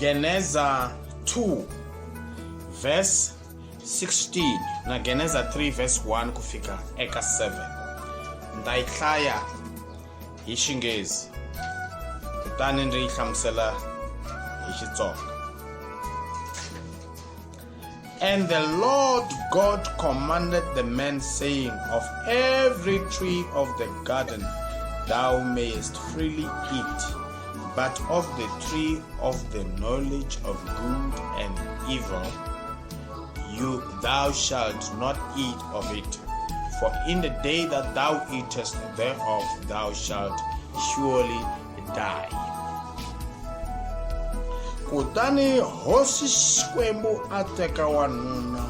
Geneza 2 verse 16 na Geneza 3 verse 1 kufika eka 7. Ndayihlaya hi Xinghezi kutani ndzi yi hlamusela hi Xitsonga. And the Lord God commanded the man, saying, Of every tree of the garden thou mayest freely eat, but of the tree of the knowledge of good and evil thou shalt not eat of it. For in the day that thou eatest thereof thou shalt surely die. Kutani hosi Xikwembu a teka wanuna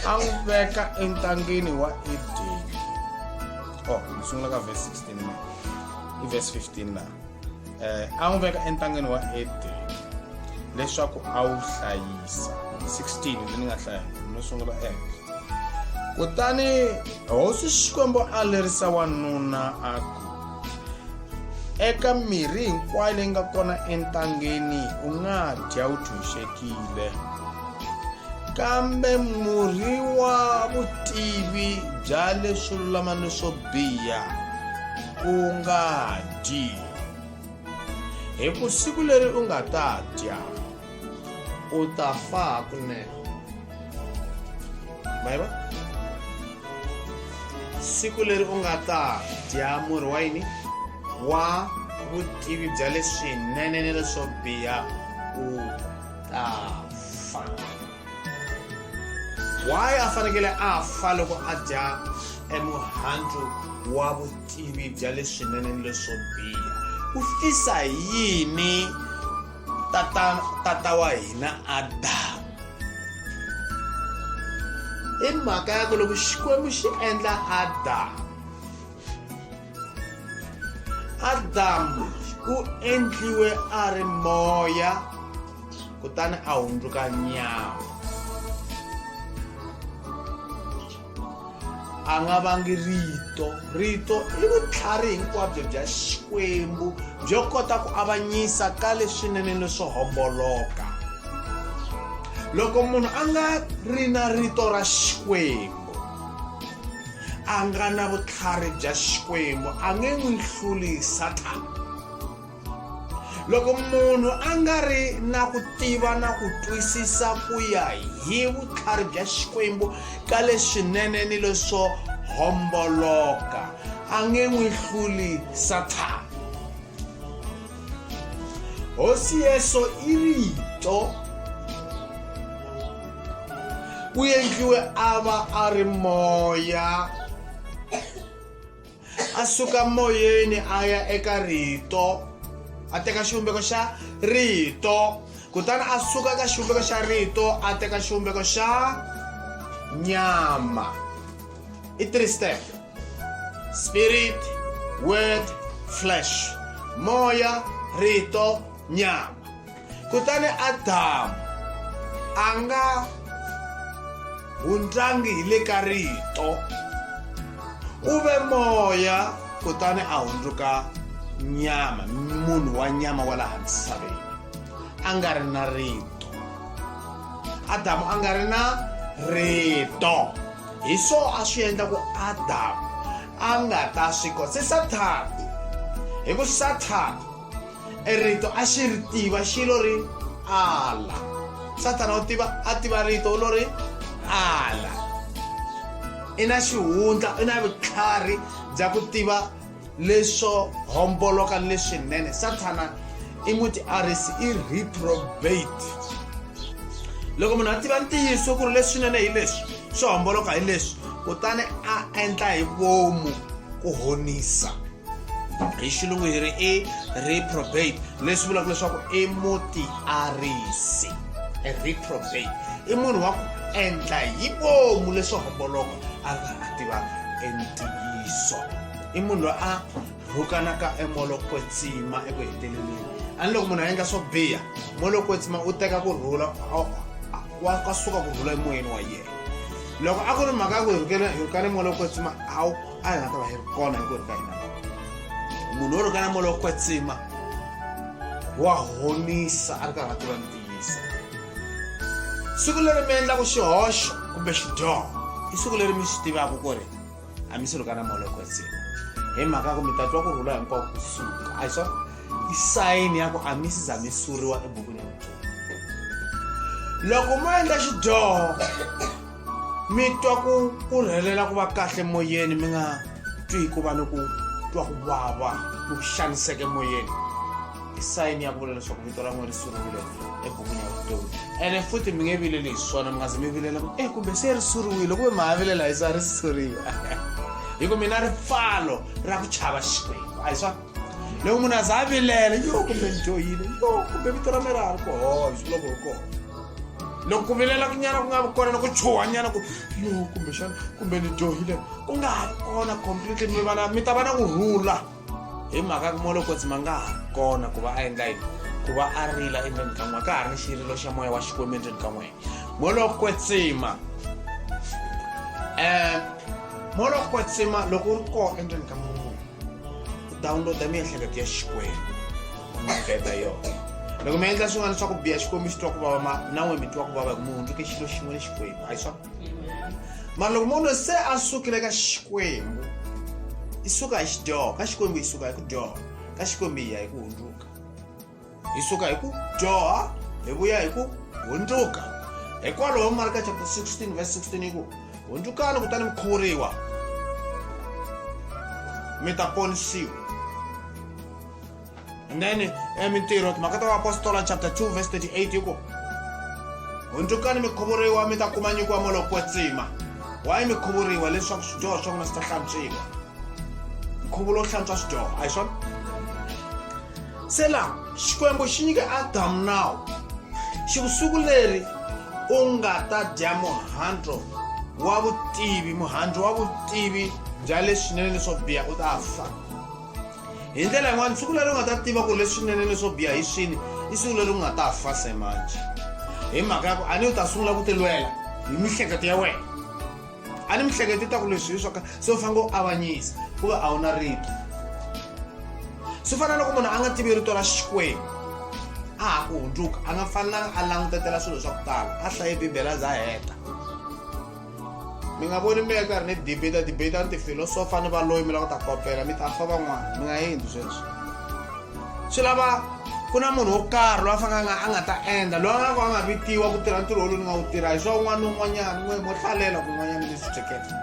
a n'wi veka entangeni wa Edeni. Ni sungula ka verse 16 na i verse 15 na. A n'wi veka entangeni wa Edeni leswaku a wu hlayisa. 16 ndzi nga hlaya no sungula kutani hosi Xikwembu a lerisa wanuna a ku, eka mirhi hinkwayo leyi nga kona entangeni u nga dya u tshunxekile, kambe murhi wa vutivi bya leswo lulama ni swo biha u nga dyi. Hi ku siku leri u nga ta dya u ta fa kunene. Bible siku leri u nga ta dya murhi wa yini wa vutivi bya leswinene ni leswo biha u ta fa. Why a fanekele a fa loko a dya emuhandzu wa vutivi bya leswinene ni leswo biha? U fisa yini tata wa hina Adamu? I mhaka ya ku loko Xikwembu xi endla Adamu u endliwe a ri moya kutani a hundzuka nyama. A nga vangi rito i vutlhari hinkwabyo bya Xikwembu byo kota ku avanyisa ka leswinene leswo homboloka. Loko munhu a nga ri na rito ra Xikwembu, a nga na vutlhari bya Xikwembu, a nge n'wi hluli Sathana. Loko munhu a nga ri na ku tiva na ku twisisa ku ya hi vutlhari bya Xikwembu ka leswinene ni leswo homboloka, a nge n'wi hluli Sathana. Hosi Yesu i rito, u endliwe a va a ri moya, a suka moyeni a ya eka rito, a teka xivumbeko xa rito, kutani a suka ka xivumbeko xa rito a teka xivumbeko xa nyama. I 3 step: spirit, word, flesh. Moya, rito, nyama. Kutani Adamu a nga hundlangi hi le ka rito, u ve moya kutani a hundzuka nyama, munhu wa nyama wa laha misaveni, a nga ri na rito. Adamu a nga ri na rito, hi so a swi endla ku Adamu a nga ta swi kota. Se Sathana, hi ku Sathana e rito a xi ri tiva, xilo ri ala. Sathana a tiva rito lo ri ala, i na xihundla, i na vutlhari bya ku tiva leswo homboloka leswinene. Sathana i mutiarisi, i reprobate. Loko munhu a tiva ntiyiso ku ri leswinene hi leswi, swo homboloka hi leswi, kutani a endla hi vomu ku honisa. Hi xilungu hi ri i reprobate, leswi vulaka leswaku i mutiarisi. E reprobate i munhu wa ku endla hi vomu leswo homboloka a nga a tiva ntiyiso. I munhu loyi a rhukanaka emolokwetsima eku heteleleni. Ani loko munhu a endla swo biha, molokwetsima u teka ku rhula, ka suka ku rhula emoyeni wa yena. Loko a ku ri mhaka ya ku hirukana molokwetsima, a hi nga ta va hi ri kona hi ku ri ka hina. Munhu wo rhukana molokwetsima wa honisa a ri karhi a tiva ntiyisa. Siku leri mi endlaku xihoxo kumbe xidyoho i siku leri mi swi tivaka ku ri a mi se luka na molo kwetsima, hi mhaka ku mi ta twa ku rhula hinkwako kusuka, a hi swona? I sayini ya ku a mi si za mi suriwa ebukwini ya vutomi. Loko mo endla xidyoho mi twa ku rhelela ku va kahle moyeni, mi nga twi ku va ni ku twa ku vava ku xaniseke moyeni, i sayini ya ku vula leswaku vito ra n'wina ri suriwile ebukwini ya vutomi. Ene futhi mi nge vileli hi swona, mi nga zi mi vilela ku kumbe se ri suriwile, kumbe ma ha vilela hi swa ri suriwa hi ku mina ripfalo ra ku chava Xikwembu, a hi swona? Loko munhu a za a vilela kumbe ni dyohile, kumbe vito ra mina ra ha ri koho, hi swiloko hi kona. Loko ku vilela ku nyana ku nga vi kona, na ku chuha nyana ku kumbe ni dyohile ku nga ha ri kona completely, mi ta va na kurhula hi mhaka ku molo kwetsima nga ha ri kona ku va a endla yini, ku va a rila endzeni ka n'wina, ka ha ri ni xirilo xa moya wa Xikwembu endzeni ka n'wina. Molo kwetsima molo kwetsima loko u ri kona endzeni ka munhu, u download-a miehleketo ya Xikwembu, mi beta yona. Loko mi endla swin'wana swa ku biha Xikwembu xi twa ku vava, na n'we mi twa ku vava, mi hundzuke xilo xin'we ni Xikwembu, a hi swona? Mara loko munhu se a sukile ka Xikwembu, i suka hi xidyoho, ka Xikwembu hi suka hi ku dyoha, ka Xikwembu hi ya hi ku hundzuka. Hi suka hi ku dyoha, hi vuya hi ku hundzuka. Hikwalaho Marka chapter 16 verse 16 hi ku hundzukani kutani mi khuvuriwa, mi ta ponisiwa. And then Mintirho, timhaka ta vaapostoli chapter 2 verse 38 hi ku hundzukani mi khuvuriwa, mi ta kuma nyiko ya molo kwetsima. Why mi khuvuriwa? Leswaku swidyoho swa n'wina swi ta hlantswiwa. Nkhuvulo wo hlantswa swidyoho, a hi swona? Se laha Xikwembu xi nyike Adamu nawu, siku leri u nga ta dya muhandzu wa vutivi bya leswinene leswo biha u ta fa. Hi ndlela yin'wana siku leri u nga ta tiva ku leswinene leswo biha hi swini, i siku leri u nga ta fa se manje. Hi mhaka ya ku a ni u ta sungula ku ti lwela hi miehleketo ya wena, a ni miehleketo ta ku leswi hi swa ka se u fanele u avanyisa ku va a wu na rito. Swi fana loko munhu a nga tivi rito ra Xikwembu, a ha ku hundzuka, a nga fanelanga a langutetela swilo swa ku tala, a hlaye Bibele a za heta. Mi nga voni mi ya karhi ni debate ni tifilosofa ni valoyi mi lava ku ta kopela, mi ta fa van'wana, mi nga endli sweswo. Swi lava ku na munhu wo karhi loyi a fanele a nga ta endla, loyi a nga vitiwa ku tirha ntirho lowu ni nga wu tirha hi swa un'wana na un'wanyana, mo hlalela kun'wanyana leswi tleketla.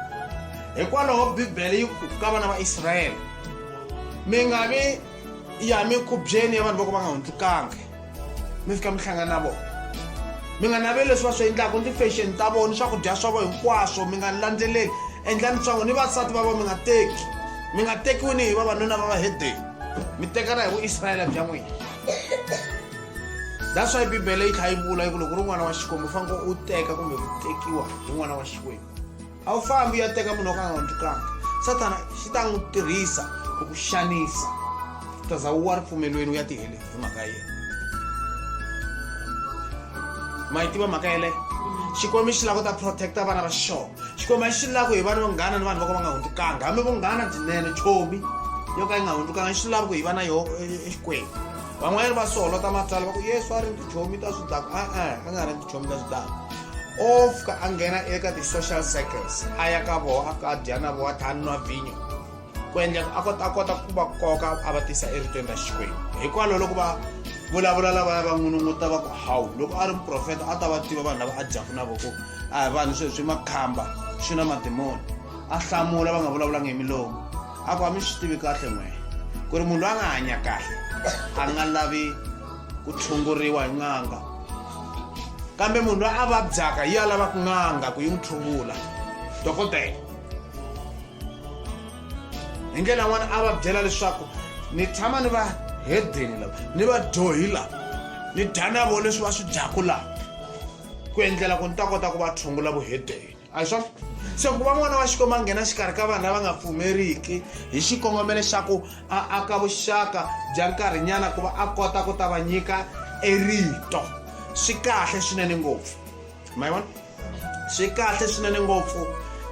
Hikwalaho Bibele yi ku ka vana va Israyele, mi nga vi ya mi khubyeni ya vanhu vo ka va nga hundzukanga, mi fika mi hlangana na vona, mi nga naveli leswi va swi endlaka ni ti-fashion ta vona, swakudya swa vona hinkwaswo mi nga landzeleli. Endlani swangu ni vasati va vona mi nga tekiwini hi vavanuna va vahedeni, mi tekana hi vuisirayele bya n'wina. That's why Bibele yi tlha yi vula yi ku loko ri n'wana wa Xikwembu u fanele u teka kumbe ku tekiwa hi n'wana wa Xikwembu. A wu fambi ya teka munhu wo ka nga hundzukanga, Satana xi ta n'wi tirhisa ku ku xanisa, u ta za wu wa ripfumelweni u ya tiheleni hi mhaka yena. Ma yi tiva mhaka yeleyo? Xikwembu xi lava ku ta protect-a vana va xona. Xikwembu a xi lava ku hi va ni vunghana ni vanhu vo ka va nga hundzukanga, hambi vunghana byinene chomi yo ka yi nga hundzukanga, xi lava ku hi va na yoho exikwembu. Van'wanyana va soholota matsala va ku Yesu a ri ni tichomi ta swidlaku, a nga ri ni tichomi ta swidlaku. O fika a nghena eka ti-social circles, a ya ka vona a dya na vona, a tlha a nwa vinyo ku endla a kota ku va koka a va tisa eritweni ra Xikwembu. Hikwalaho loko va vulavula lavaya va n'unun'uta va ku hawu, loko a ri muprofeta a ta va tiva vanhu lava a dyaka na voko a hi vanhu sweswi makhamba swi na mademoni. A hlamula va nga vulavulanga hi milomu, a ku a mi swi tivi kahle n'wina ku ri munhu loyi a nga hanya kahle a nga lavi ku tshunguriwa hi n'anga, kambe munhu loyi a vabyaka yi ya lava ku n'anga ku yi n'wi tshungula, dokodela. Hi ndlela n'wana a va byela leswaku ni tshama ni va hedeni lava, ni va dyohi lava, ni dya na vona leswi va swi dyaku lava, ku endlela ku ni ta kota ku va tshungula vuhedeni. A hi swona? Se ku va n'wana wa Xikwembu a nghena xikarhi ka vanhu lava nga pfumeriki hi xikongomelo xa ku a aka vuxaka bya nkarhinyana ku va a kota ku ta va nyika erito, swi kahle swinene ngopfu. Ma yi vona? Swi kahle swinene ngopfu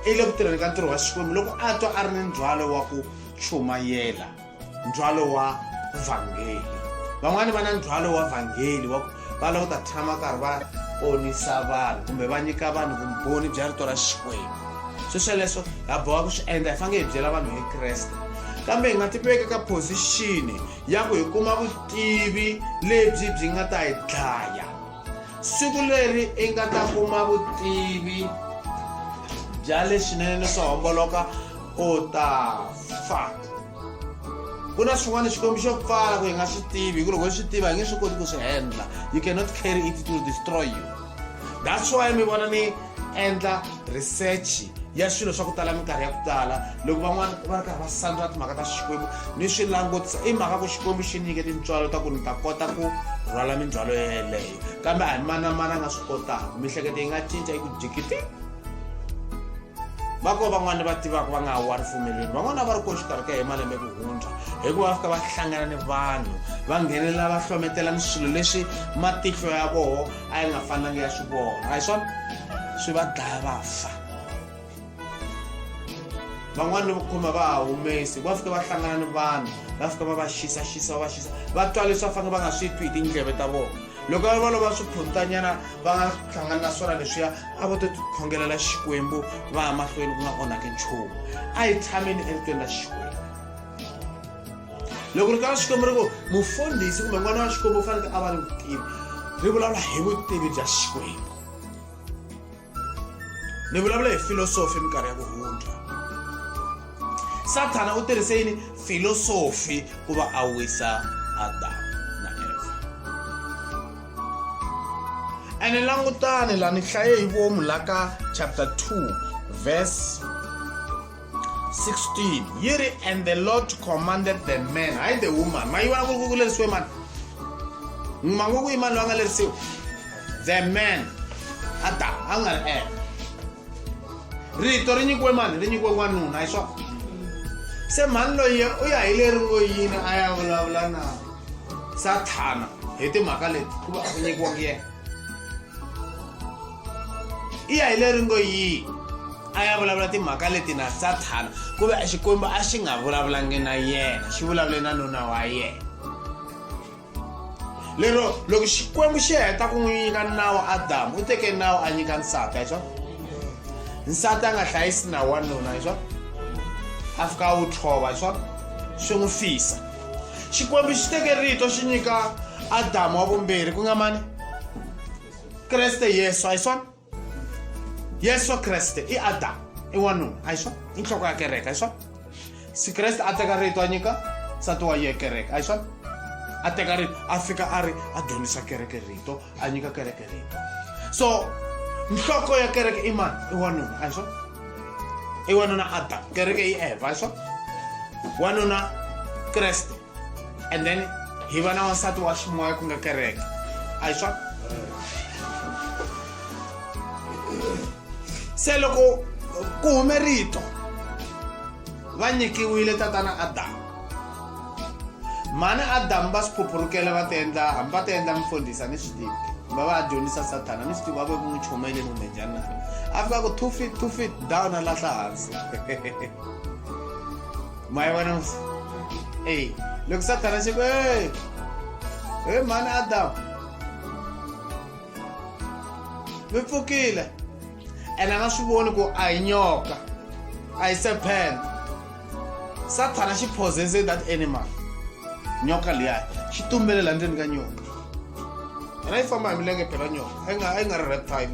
i le ku tirheni ka ntirho wa Xikwembu loko a twa a ri ni ndzhwalo wa ku chumayela, ndzhwalo wa vhangeli. van'wani va na ndzhwalo wa vhangeli va lava ku ta tshama karhi va ponisa vanhu kumbe va nyika vanhu vumbhoni bya rito ra Xikwembu. Sweswo ha boha ku swi endla, hi fanele hi byela vanhu hi Kreste, kambe hi nga ti veka ka position ya ku hi kuma vutivi lebyi byi nga ta hi dlaya. Siku leri i nga ta kuma vutivi bya leswinene swo homboloka u ta fa. Ku na swin'wana Xikwembu xo pfala ku hi nga swi tivi, hi ku loko hi swi tiva hi nge swi koti ku swi endla. You cannot carry it, it will destroy you. That's why mi vona ni endla research ya swilo swa ku tala minkarhi ya ku tala. Loko van'wana va ri karhi va sandra timhaka ta Xikwembu ni swi langutisa i mhaka ku Xikwembu xi nyike tintswalo ta ku ni ta kota ku rhwala mindzwalo yeleyo, kambe a hi mana nga swi kotaka. Mihleketo yi nga cinca yi ku jikiti. Va ko van'wana va tivaka va nga wa rifumelweni, van'wana va ri ko xikarhi ka hi malembe ku hundza, hikuva va fika va hlangana ni vanhu va nghenelela va hlometela ni swilo leswi matihlo ya voho a yi nga fanelanga ya swi vona, a hi swona swi va dlaya va fa. Van'wana va kuma va humesi, va fika va hlangana ni vanhu va fika va va xisa va twa leswi va fanele va nga swi twi hi tindleve ta vona. Loko va lova swi phutanyana va nga hlangana na swona leswiya a va to khongelela Xikwembu va ya mahlweni ku nga onhaki nchumu. A hi tshameni eritweni ra Xikwembu. Loko ri ka Xikwembu ri ku mufundhisi kumbe n'wana wa Xikwembu u fanele a va ni vutivi, ri vulavula hi vutivi bya Xikwembu. Ni vulavula hi filosofi minkarhi ya ku hundza. Sathana u tirhise yini filosofi ku va a wisa Adamu na Eva. Ene langutani la ni hlaye hi vomu la ka chapter 2 verse 16. Yiri, and the Lord commanded the man, hayi the woman. Ma yi vona ku lerisiwe mani? Mangu ku imani lo nga lerisiwe. The man Adam a nga ri Eva. Rito ri nyikiwe mani? Ri nyikiwe n'wanuna, hi swona. Se mani loyi u ya hi leri ngo yini a ya vulavula na Sathana hi timhaka leti ku va ku nyikiwangi yena. I ya hi leri ngo yi a ya vulavula timhaka leti na Sathana ku ve Xikwembu a xi nga vulavulangi na yena, xi vulavule na nuna wa yena. Lero loko Xikwembu xi heta ku n'wi nyika nawu Adamu, u teke nawu a nyika nsati, hi swona. Nsati a nga hlayisi nawu wa nuna, hi swona. A fika a wu tlhova, hi swona, swi n'wi fisa. Xikwembu xi teke rito xi nyika Adamu wa vumbirhi ku nga mani? Kreste Yesu, hi swona. Yesu Kreste i Adamu i wanuna, hi swona, i nhloko ya kereke, hi swona. Si Kreste a teka rito a nyika nsati wa ye kereke, hi swona. A teka rito a fika a ri a dyondzisa kereke rito, a nyika kereke rito. So nhloko ya kereke i mani? I wanuna, hi swona. I wanuna Adam, kereke i Eva, hi swona. Wanuna Kreste, and then hi va na wansati wa ximoya ku nga kereke, hi swona. Se loko ku hume rito va nyikiwile tatana Adamu, mani Adamu va swi phupurukela va ti endla, hambi va ti endla mfundhisi ni swi tivi, va va dyondzisa Sathana ni swi tivi, va ve ku n'wi chumele ni humejana a fika ku 2 feet down a lahla hansi. Ma yi vona loko Sathana xi ku hey mani Adamu mi pfukile, ene a nga swi voni ku a hi nyoka, a hi serpent. Sathana xi possesse that animal, nyoka liya xi tumbelela ndzeni ka nyoka, ena yi famba hi milenge phela nyoka, a yi nga ri reptile.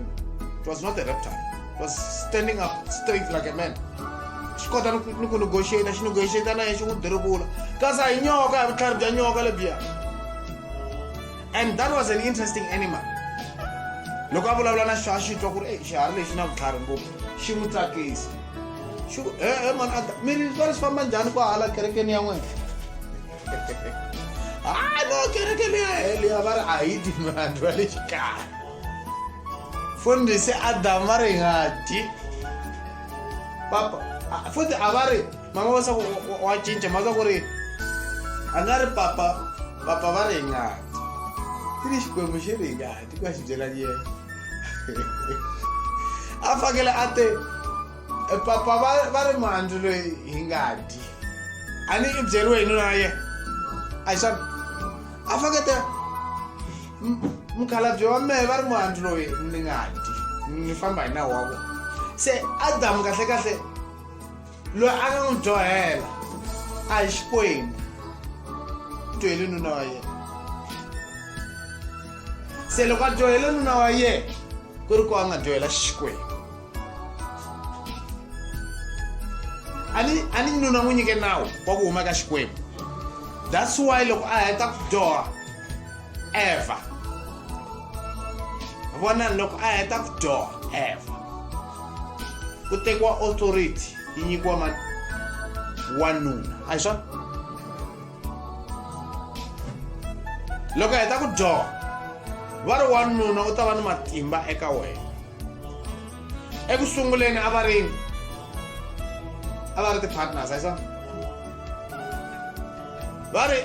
It was not a reptile, it was standing up straight like a man. Xi kota ni ku negotiate, xi negotiate na yena xi n'wi dirivula, kasi a hi nyoka, hi vutlhari bya nyoka lebyiya. And that was an interesting animal. Loko a vulavula na xona xi twa ku ri xiharhi lexi na vutlhari ngopfu, xi n'wi tsakisa. Xi ku mani Adamu, mi va ri swi famba njhani ku hala kerekeni ya n'wina? No, kereke liya va ri a hi demand va le xikaya. Fundhisi Adamu va ri hi nga dyi. Papa futhi a va ri ma nga vasa wa cinca mhaka ku ri a nga ri papa va ri hi nga dyi. Ri Xikwembu xi ri hi nga dyi ku a xi byelaka yena. A fakele a te papa va ri mandzu loyi hi nga dyi, a ni i byeriwe hi nuna ya yena, a hi swona. afakete mukhalabye wa mehe va ri muhandzi loyi ni nga dyi ni famba hi nawu wa vona se Adamu kahle kahle loyi a nga n'wi dyohela a hi Xikwembu dyohele nuna wa yena se loko a dyohele nuna wa yena ku ri ko a nga dyohela Xikwembu ani nuna n'wi nyike nawu wa ku huma ka Xikwembu. That's why loko a heta ku dyoha Eva vona loko a heta ku dyoha Eva ku tekiwa authority yi nyikiwa mani wanuna a hi swona loko a heta ku dyoha va ri wanuna u ta va ni matimba eka wena. Eku sunguleni a va ri ti-partners a hi swona va ri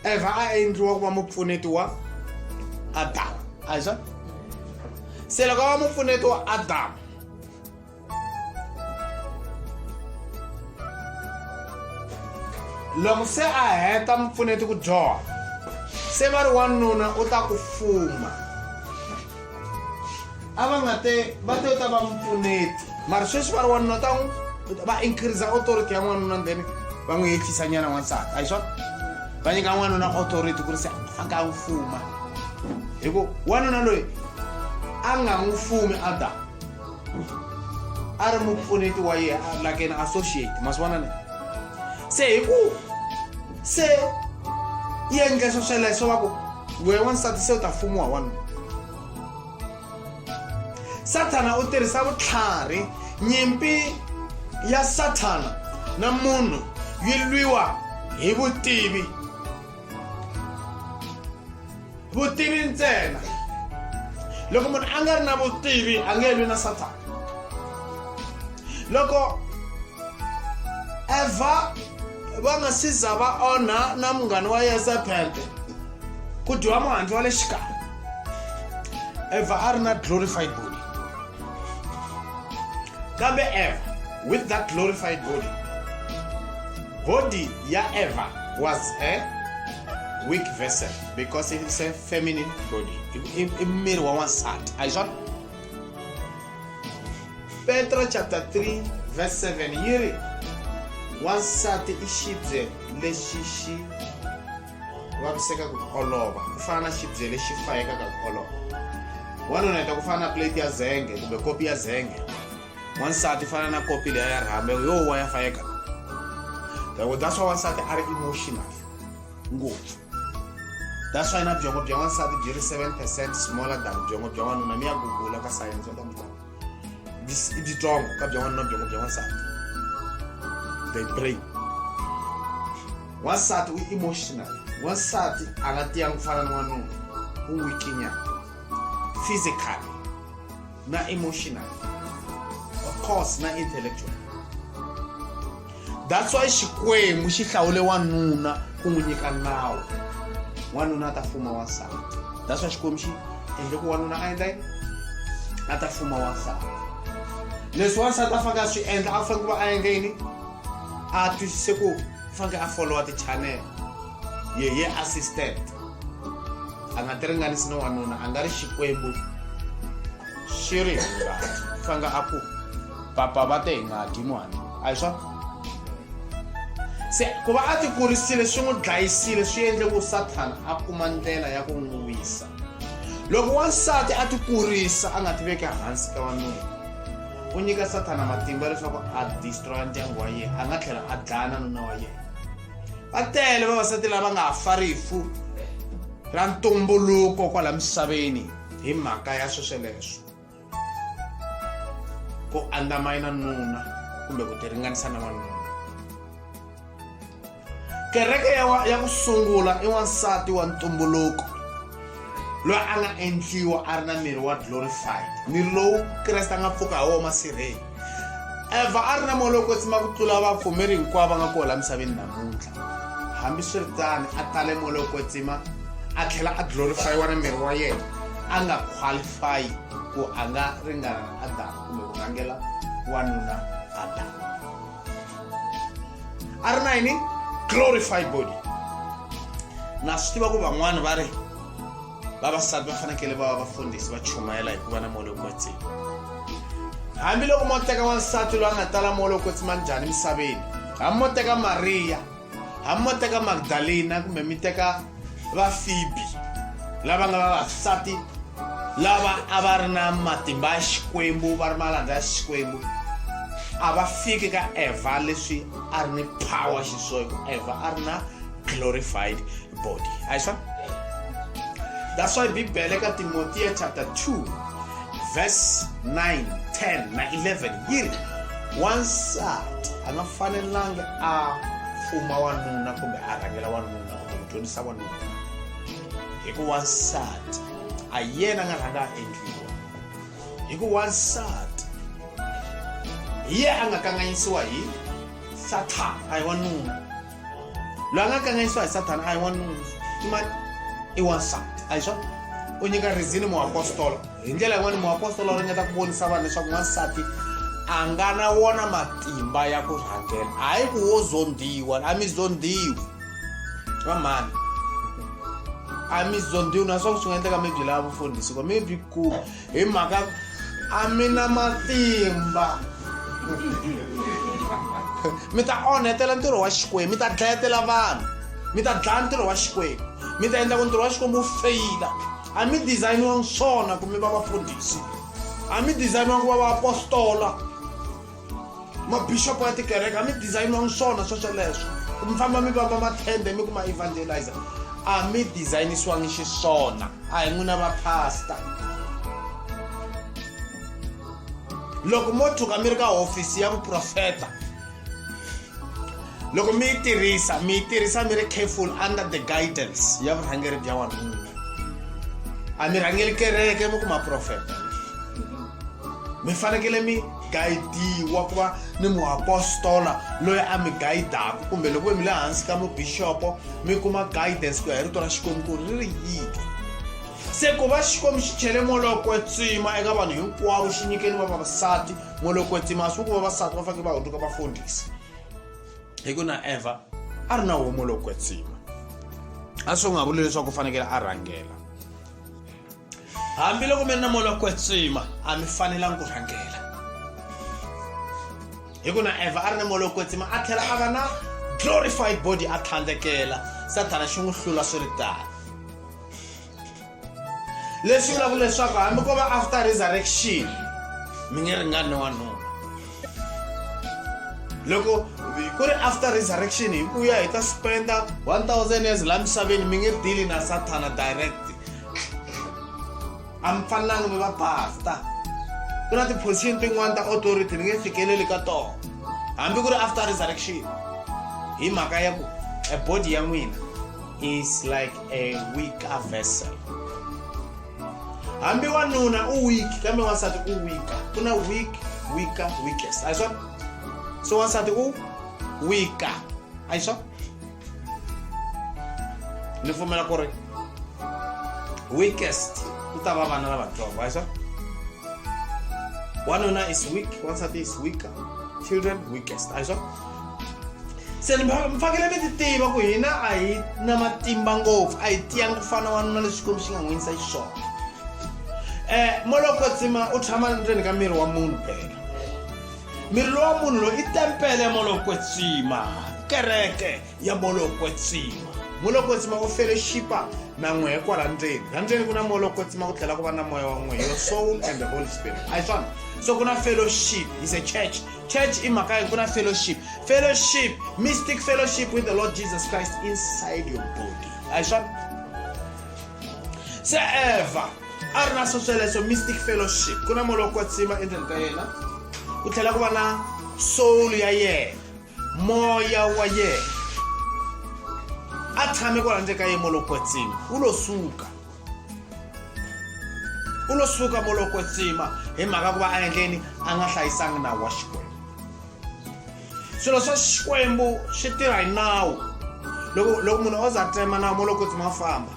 Eva a endliwa ku va mupfuneti wa Adamu a hi swona se loko va mupfuneti wa Adamu loko se a heta mpfuneti ku dyoha se va ri wanuna u ta ku fuma a va nga te va te u ta va mpfuneti mara sweswi va ri wanuna ta va increase authority ya n'wanuna then va n'wi yehlisa nyana n'wansati a hi swona va nyika n'wanuna authority ku ri se a fanele a n'wi fuma hi ku wanuna loyi a nga n'wi fumi Adamu a ri mupfuneti wa yena like an associate ma swi vona ne se hi ku se yi endle swo sweleswo va ku wehe wansati se u ta fumiwa wanuna. Sathana u tirhisa vutlhari nyimpi ya Sathana na munhu yi lwiwa hi vutivi ntsena. Loko munhu a nga ri na vutivi a nge lwi na Sathana. Loko Eva va nga si za va onha na munghana wa yena serpent ku dyiwa muhandzi wa le xikarhi Eva a ri na glorified body kambe Eva with that glorified body ya Eva was a weak vessel because it is a feminine body i miri wa wansati a hi swona Petro chapter 3 verse 7 yi ri wansati i xibye lexi xi vaviseka ku olova ku fana na xibye lexi fayekaka ku olova. Wanuna heta ku fana na plate ya zenge kumbe kopi ya zenge wansati fana na kopi leya ya rhambe yo wa ya fayeka. That's why wansati a ri emotional ngopfu. That's why na byongo bya wansati byi ri 7% smaller than byongo bya wanuna mi ya gugula ka science wa tamtama byitsongo ka bya wanuna byongo bya wansati they brain. Wansati u emotional wansati a nga tiyangi ku fana na wanuna u weakinyana physically na emotional of course na intellectual. That's why Xikwembu xi hlawule wanuna ku n'wi nyika nawu wanuna ta fuma wansati. That's why Xikwembu xi endle ku wanuna a endla a ta fuma wansati. Leswi wansati a fanele a swi endla a fanele ku va a endle yini a twisise ku fanele a followa ti-channel ye assistant a nga ti ringanisi na wanuna a nga ri Xikwembu xi ri ngati fanele a ku papa va te hi nga dyi muhani a hi swona se ku va a ti kurisile swi n'wi dlayisile swi endle ku Sathana a kuma ndlela ya ku n'wi wisa. Loko wansati a ti kurisa a nga ti veki hansi ka wanuna u nyika Sathana matimba leswaku a destroy ndyangu wa yena a nga tlhela a dlaya na nuna wa yena. Va tele vavasati lava nga fa rifu ra ntumbuluko kwala misaveni hi mhaka ya swesweleswo ku andamana nuna kumbe ku ti ringanisa na wanuna. Kereke ya ku sungula i wansati wa ntumbuluko loyi a nga endliwa a ri na miri wa glorified miri lowu Kreste a nga pfuka hi wona masirheni. Eva a ri na moya lowu kwetsima ku tlula vapfumeri hinkwavo va nga kona laha misaveni namuntlha. Hambiswiritano a tale moya lowu kwetsima a tlhela a glorifiwa na miri wa yena a nga qualify ku a nga ringana na Adamu kumbe ku rhangela wanuna Adamu. A ri na yini glorified body na swi tiva ku van'wana va ri vavasati va fanekele va va vafundhisi va chumayela hikuva na moya wo kwetsima. Hambiloko mo teka wansati loyi a nga tala moya wo kwetsima njhani misaveni, hambi mo teka Mariya, hambi mo teka Magdalena, kumbe mi teka va Phoebe lava nga vavasati lava a va ri na matimba ya Xikwembu, va ri malandza ya Xikwembu, a va fiki ka Eva leswi a ri ni power xiswona. Eva a ri na glorified body. Ayiswa? That's why Bibele ka Timothy chapter 2 verse 9, 10 na 11 yiri wansati a nga fanelanga a fuma wanuna kumbe a rhangela wanuna kumbe ku dyondzisa wanuna, hikuva wansati a yena nga rhanga a endliwa, hikuva wansati hi yena a nga kanganyisiwa hi Sathana, a hi wanuna. Loyi a nga kanganyisiwa hi Sathana a hi wanuna, i wansati. Ayiswa? U nyika rizini muapostolo hi ndlela yin'wana muapostolo ri ngeta ku vonisa vanhu leswaku wansati a nga na wona matimba ya ku rhangela, hayi ku wo zondiwa. A mi zondiwi vamani, a mi zondiwi, naswona swi nga endleka mi byela vufundhisi ko maybe ku hi mhaka a mi na matimba mi ta onhetela ntirho wa Xikwembu, mi ta dlayetela vanhu, mi ta dlaya ntirho wa Xikwembu, mi ta endla ku ntirho wa Xikwembu wu feyila. A mi dizayiniwangi swona ku mi va vafundhisi, a mi dizayiniwangi ku va vaapostola, mabishopo ya tikereke, a mi dizayiniwangi swona swesweleswo ku mi famba mi vamba mathende mi kuma evangelizer. A mi dizayinisiwangi xiswona, a hi n'wina vapasta. Loko mo thuka mi ri ka hofisi ya vuprofeta, loko mi yi tirhisa mi ri careful under the guidance ya vurhangeri bya wanuna. A mi rhangeli kereke mi kuma profeta, mi fanekele mi guidiwa ku va ni muapostola loyi a mi guidaku, kumbe loko mi le hansi ka mubishopo mi kuma guidance ku ya hi rito ra Xikwembu ku ri ri yini. Se ku va Xikwembu xi chele moya wo kwetsima eka vanhu hinkwavo, xi nyikeni vavasati moya wo kwetsima, a swi ku vavasati va fanekele va hundzuka vafundhisi. Hi ku na Eva a ri na wo moya wo kwetsima, a swi nga vuli leswaku u fanekele a rhangela. Hambiloko mi ri na moya wo kwetsima a mi fanelangi ku rhangela, hi ku na Eva a ri na moya wo kwetsima a tlhela a va na glorified body, a tlhandlekela Sathana xi n'wi hlula swi ri tano. Leswi vulaka leswaku hambi ko va after resurrection mi nge ringani wanuna. Loko ku ri after resurrection hi ku ya hi ta spenda 1000 years laha misaveni, mi nge deal na Sathana direct. A mi fanelanga mi va basta, ku na ti-position tin'wana ta authority mi nge fikeleli ka tona hambi ku ri after resurrection, hi mhaka ya ku a body ya n'wina is like a weaker vessel. Hambi wanuna u weak kambe wansati u weaker, ku na weak, weaker, weakest. Ayiswa? So wansati u weaker, ayiswa? Ni pfumela ku ri weakest ku ta va vana lavatsongo, ayiswa? Wanuna is weak, wansati is weaker, children weakest, ayiswa? Se ni mfakele mi ti tiva ku hina a hi na matimba ngopfu, a hi tiyangi ku fana wanuna leswi Xikwembu xi nga n'winisa xiswona. Moya wo kwetsima u tshama ndzeni ka miri wa munhu phela. Miri lowa munhu loyi i tempele ya moya wo kwetsima, kereke ya moya wo kwetsima. Moya wo kwetsima u fellowshipa na n'we kwala ndzeni. La ndzeni ku na moya wo kwetsima ku tlhela ku va na moya wa n'we, your soul and the Holy Spirit. Ayiswani? So ku na fellowship, is a church. Church i mhaka ku na fellowship. Fellowship, mystic fellowship with the Lord Jesus Christ inside your body. Ayiswani? Se Eva a ri na swesweleswo mystic fellowship, ku na moya wo kwetsima endzeni ka yena, ku tlhela ku va na soul ya yena, moya wa yena a tshame kwala ndzeni ka yena moya wo kwetsima. U lo suka moya wo kwetsima hi mhaka ku va a endleni a nga hlayisangi nawu wa Xikwembu. Swilo swa Xikwembu swi tirha hi nawu. Loko munhu o za tsema nawu moya wo kwetsima wa famba,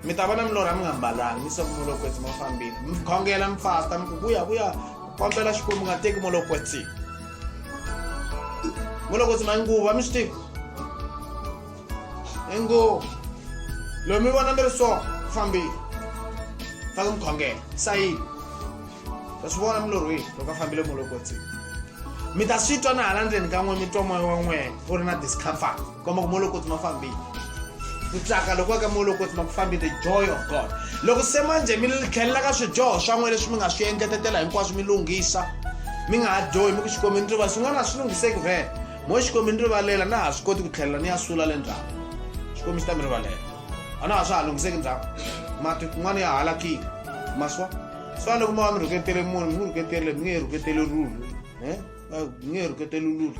mi ta vona milorha mi nga mbalangi, mi se moya wo kwetsima wa fambile, mi khongela mi fasta mi ku vuya kombela Xikwembu nga teki moya wo kwetsima. Moya wo kwetsima i nguva, mi swi tiva? I nguva. lo mi vona mi ri so ku fambile fa ku mkhongela sayini ta swi vona milorhweni loko a fambile molokotsini mi ta swi twa na hala ndzeni ka n'we mi twa moya wa n'we u ri na discomfort komba ku molokotsi ma fambile ku tsaka loko ka molokotsi ma ku fambile the joy of God loko se manje mi tlhelela ka swidyoho swa n'we leswi mi nga swi engetetela hinkwaswo mi lunghisa mi nga ha dyohi mi ku xikomeni rivala swi nga na swi lunghiseki vhele mo xikomeni rivalela na ha swi koti ku tlhelela ni ya sula le ndzhaku xikomi xi ta mi rivalela a na ha swa ha lunghiseki ndzhaku mati kun'wana ya halakile maswa swa loko ma wa mi rhuketele munhu mi rhuketele mi nge rhuketele rulu mi nge rhuketele lulu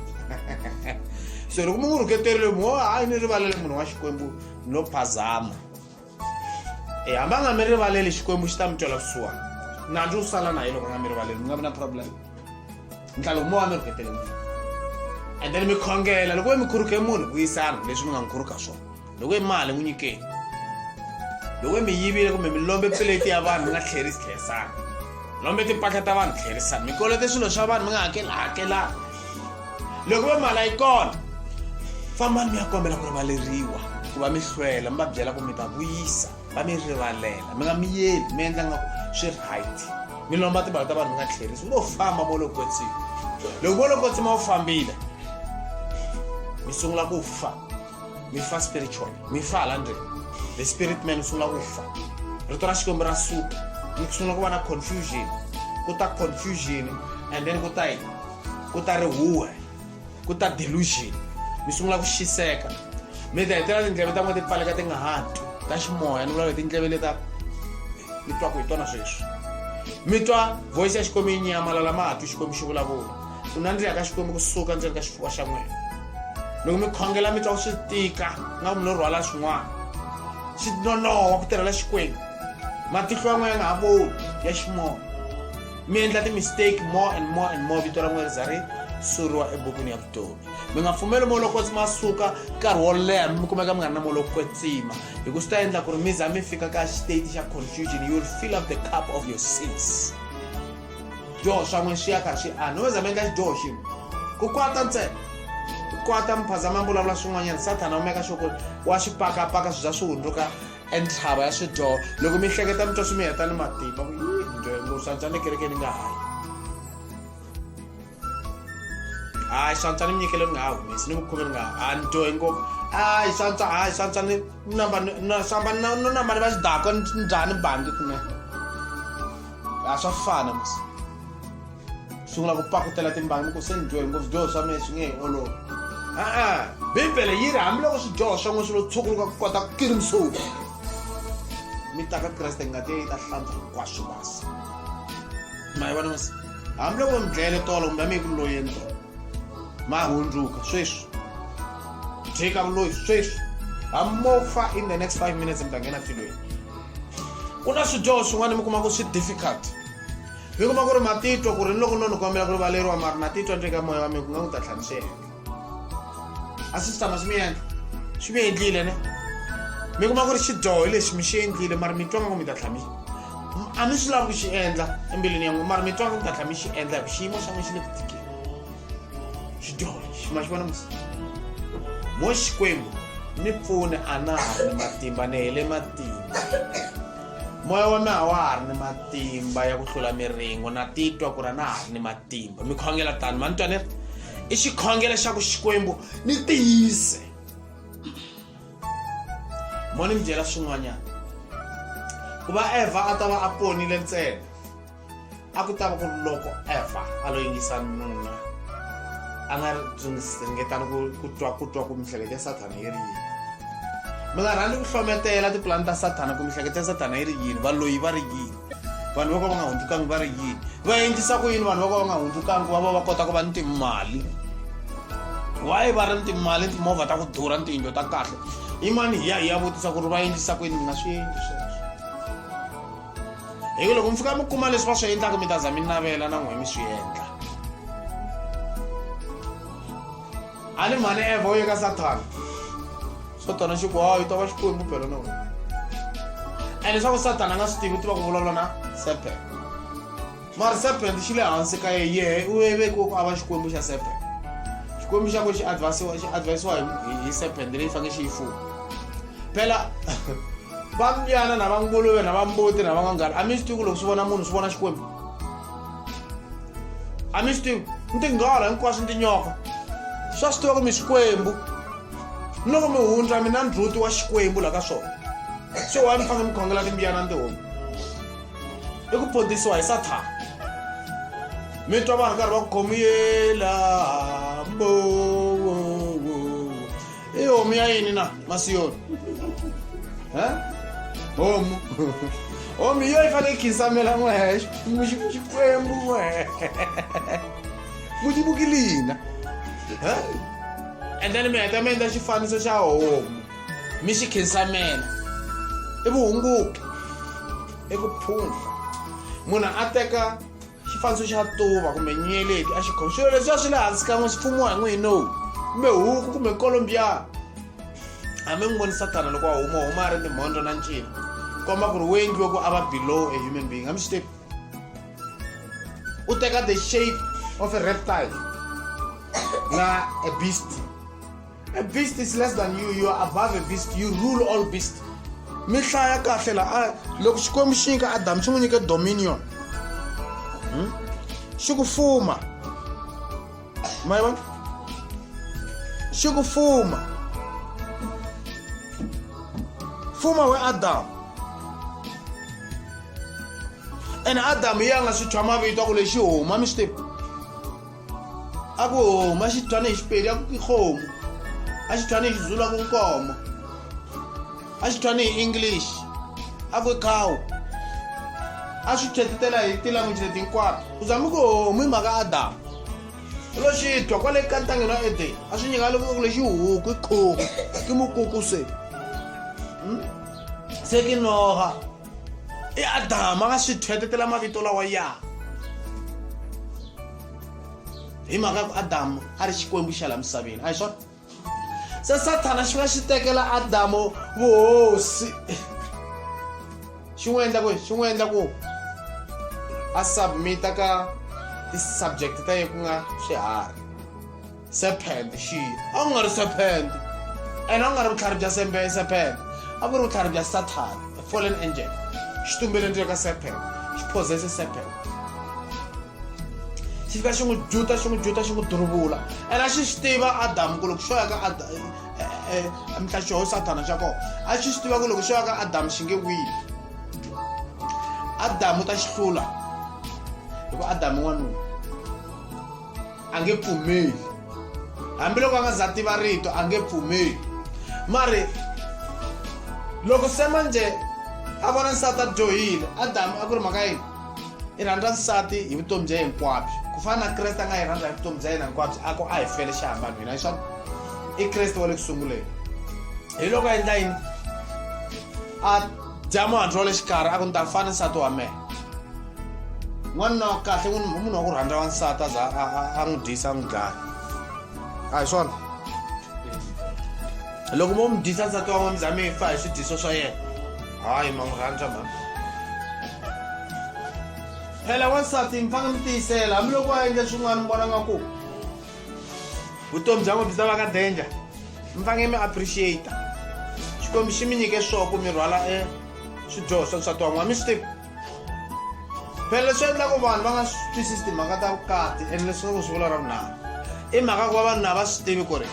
so loko mi n'wi rhuketerile mo hayi ni rivalele munhu wa xikwembu no phazama hamba nga mi rivaleli xikwembu xi ta mi twela kusuwani nandzu wu sala na hi loko nga mi rivaleli mi nga vi na problem ntla loko mo wa mi rhuketele munhu and then mi khongela loko mi khuruke munhu vuyisana leswi mi nga n'wi khuruka swona loko mali n'wi nyikeni loko mi yivile kumbe mi lombe plate ya vanhu mi nga tlherisana lombe timpahla ta vanhu tlherisana mi kolete swilo swa vanhu mi nga hakelani loko va mali yi kona fambani mi ya kombela ku rivaleriwa ku va mi hlwela mi va byela ku mi ta vuyisa va mi rivalela mi nga mi yeli mi endla nga swi right mi lomba timali ta vanhu mi nga tlherisi vo famba molokotsini loko molokotsi ma wu fambile mi sungula ku fa mi fa spiritual mi fa hala ndzeni the spirit man u sungula ku fa rito ra xikwembu ra suka mi sungula ku va na confusion ku ta confusion and then ku ta rihuwe ku ta delusion mi sungula ku xiseka mi ta hetela tindleve ta n'we ti pfaleka ti nga ha twi ta ximoya ni vula leti tindleve leta mi twa ku hi tona sweswi mi twa voice ya xikwembu yi nyamalala ma ha twi xikwembu xi vulavula ku nandziha ka xikwembu kusuka ndzeni ka xifuva xa n'wina loko mi khongela mi twa ku swi tika nga mi no rhwala swin'wana swi nonoha ku tirhela xikwembu matihlo ya n'wina ya nga ha voni ya ximoya mi endla ti-mistake more and more and more vito ra n'wina ri za ri suriwa ebukwini ya vutomi mi nga pfumeli molokotsi ma suka nkarhi wo leha mi kumeka mi nga ri na molokotsima hi ku swi ta endla ku ri mi za mi fika ka state xa confusion you will fill up the cup of your sins xidyoho swa n'wina swi ya karhi swi ana no za mi endla xidyoho xin'we ku kwata ntsena ku kwata mi phazama vulavula swin'wanyana sathana u meka xoko wa xipakapaka swi za swi hundzuka entlhava ya swidyoho loko mi hleketa mi twa swi mi heta ni matimba ku ndyengo swantsani kerekeni nga hayi hayi swantswa ni mi nyikele mi nga ha humesi ni mi khomeli nga ha ni dyohi ngopfu hayi swantswa ni nambani va xidako njhani bangi kunene a swa fana masi sungula ku pakutela timbangi mi ku se ni dyohi ngopfu swidyoho swa mina swi nge hi olovi bibele yi ri hambiloko swidyoho swa n'we swi lo tshukuluka ku kota ku kirimisuka mi ta ka kreste ngati yi ta hlantswa hinkwaswo basi ma yi vona masi hambiloko mi dlayele tolo kumbe mi yi ku loyeni tolo ma hundzuka sweswi tshika vuloyi sweswi hamofa in the next 5 minutes mi ta nghena filweni ku na swidyoho swin'wana mi kuma ku swi difficult mi kuma ku ri matitwa ku ri ni loko no ni kombela ku rivaleriwa mari natitwa ndzi ka moya wa mina ku nga ku ta tlhaniseka a swi tshama swi mi endla swi mi endlile ne mi kuma ku ri xidyoho lexi mi xi endlile mari mi twa nga ku mi ta tlhami a mi swi lavi ku xi endla embilwini ya n'we mari mi twa nga ku mi ta tlhami xi endla hi ku xiyimo xa n'we xi le ku tikeni xidyoho lexi ma xi vona musi mo xikwembu ni pfune a na ha ri ni matimba ni hele matimba moya wa mina wa ha ri ni matimba ya ku hlula miringo na titwa ku ri na ha ri ni matimba mi khongela tani ma ni twa ni ri i xikhongelo xa ku xikwembu ni tiyise mo ni mi byela swin'wanyana ku va Eva a ta va a ponile ntsena a ku ta va ku ri loko Eva a lo yingisa nuna a nga ringetani ku twa ku mihleketo ya Sathana yi ri yini mi nga rhandzi ku hlometela tipulani ta Sathana ku mihleketo ya Sathana yi ri yini valoyi va ri yini vanhu vo ka va nga hundzukangi va ri yini va endlisa ku yini vanhu vo ka va nga hundzukangi va va va kota ku va ni timali why va ri ni timali timovha ta ku durha ni tiyindlo ta kahle i mani hi ya vutisa ku ri va endlisa ku yini mi nga swi endli sweswo hi ku loko mi fika mi kuma leswi va swi endlaka mi ta za mi navela na n'we mi swi endla a ni mhani Eva u ye ka Sathana Sathana xi ku hayi ta va xikwembu phela na wena and leswaku Sathana a nga swi tivi u tiva ku vulavula na serpent mara serpent xi le hansi ka yehe u vekiwe ku a va xikwembu xa serpent xikwembu xa ku xi advayisiwa hi serpent leyi fanele xi yi fuma phela bambyana nabanguluve nabambuti nabangangani a mi swi tivi ku loko swi vona munhu swi vona xikwembu a mi swi tivi ni tinghala hinkwaswo ni tinyoka swa swi tiva ku mi xikwembu ni loko mi hundza mina ndzhuti wa xikwembu la ka swona so wa mi fanele mi khongela timbiyana ni tihomu i ku potisiwa hi sathana mi twa vanhu karhi va ku khomiyela i homu ya yini na masiyoni homu homu yo yi fanele khisamela n'wehe xikwembu n'wehe mutibukilina and then mi heta mi endla xifaniso xa homu mi xi khinsamela i vuhunguki i ku phunga munhu a teka xifaniso xa tuva kumbe nyeleti a xi khoma swilo leswiya swi le hansi ka n'we swi pfumiwa hi n'wini no kumbe huku kumbe kolombiana a mi n'wi voni sathana loko a huma a ri timhondzo na ncila komba ku ri wu endliwe ku a va below a human being a mi swi tivi u teka the shape of a reptile na a beast. A beast is less than you. You are above a beast. You rule all beasts. Mi hlaya kahle la loko xikwembu xi nyika Adamu xi n'wi nyike dominion xi ku fuma ma yi vona xi ku fuma we Adamu ene Adamu ya nga swi thwa mavito ku lexi huma mi swi tivi a ku huma xi thwane hi Xipedi a ku khomu a xi thwane hi Xizulu a ku nkomo a xi thwane hi English a ku cow a swi thethetela hi tilanguage leti hinkwato ku zami ku homu hi mhaka Adamu lo xi thwa kwale ka ntangeni wa Eden a swi nyika loko ku lexi huku i khomu ke mukuku se ke noga i Adamu a nga swi thethetela mavito lawa ya hi mhaka ku Adamu a ri xikwembu xa la misaveni a hi swona se Sathana xi va xi tekela Adamu vuhosi xi n'wi endla ku a submita ka ti-subject ta ye ku nga swiharhi serpent xiya a ku nga ri serpent ene a ku nga ri vutlhari bya serpent a ku ri vutlhari bya Sathana a fallen angel xi tumbeleni ka serpent xi possesse serpent xi fika xi n'wi juta xi n'wi duruvula ene a xi tiva Adamu ku loko xo ya ka mihla Sathana xa kona a xi tiva ku loko xo ya ka Adamu xi nge wini Adamu ta xi hlula hikuva Adamu n'wanuna a nge pfumeli hambiloko a nga za tiva rito a nge pfumeli mari loko se manje a vona nsati a dyohile Adamu a ku ri mhaka yini i rhandza nsati hi vutomi bya hinkwabyo ku fana na Kreste a nga hi rhandza hi vutomi bya yena hinkwabyo a ku a hi fele xihambanweni a hi swona i Kreste wa le ku sunguleni hi loko a endla yini a dya muhandzu wa le xikarhi a ku ni ta fana nsati wa mehe n'wanuna wa kahle munhu wa ku rhandza wa nsati a za a n'wi dyisa a n'wi dlaya a hi swona loko mo mi dyisa nsati wa n'we mi za mi fa hi swidyiso swa yena hayi ma n'wi rhandza mhani phela wansati mi fanele mi tiyisela hambiloko a endle swin'wana mi vona nga ku vutomi bya n'we byi ta va ka danger mi fanele mi appreciate xikwembu xi mi nyike swoho ku mi rhwala swidyoho swa nsati wa n'wana mi swi tivi phela leswi endlaku vanhu va nga swi twisisi timhaka ta vukati ene leswi nga ku swi vula ra vunharhu i mhaka ku va vanhu na va swi tivi ku ri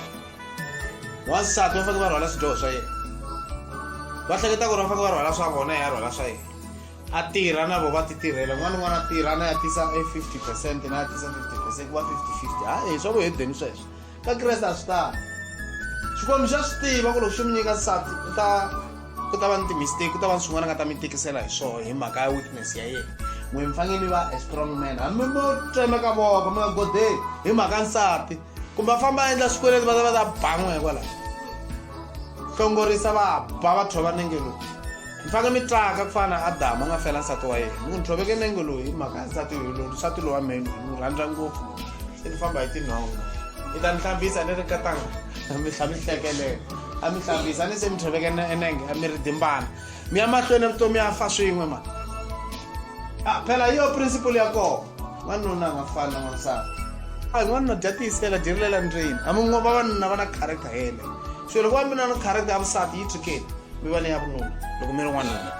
wansati va fanele va rhwala swidyoho swa yena va hleketa ku ri va fanele va rhwala swa vona ya rhwala swa yena a tirha na vo va ti tirhela n'wana a tirha na ya tisa 50% na ya tisa 50% ku va 50-50 hayi swa ku hedeni sweswo ka Kreste a swi tala xikwembu xa swi tiva ku loko xi mi nyika nsati ku ta va ni ti-mistake ku ta va ni swin'wana nga ta mi tikisela hi swona hi mhaka ya weakness ya yena n'we mi fanele mi va a strong man hambi mo tsemeka voko mi nga godeli hi mhaka nsati kumbe a famba a endla swikweleti va ta ban'we hikwalaho hlongorisa va ba va thova nenge lowu mi fanele mi tlanga ku fana na Adamu a nga fela nsati wa yena mi n'wi thoveke nenge lowu hi mhaka nsati lowu wa mina ni rhandza ngopfu se ni famba hi tinhongo i ta ni hlambisa ni ri katanga mi hlekelela a mi hlambisa ni se mi thoveke enenge a mi ri dimbana mi ya mahlweni vutomi ya fa swin'we mani phela hi yo principle ya kona n'wanuna a nga fani na n'wansati a n'wanuna bya tiyisela byi rilela ndzeni hambi vavanuna va na character hele swilo loko va mina na character ya vusati yi tshukeni mi va ni ya vununa loko mi ri n'wanuna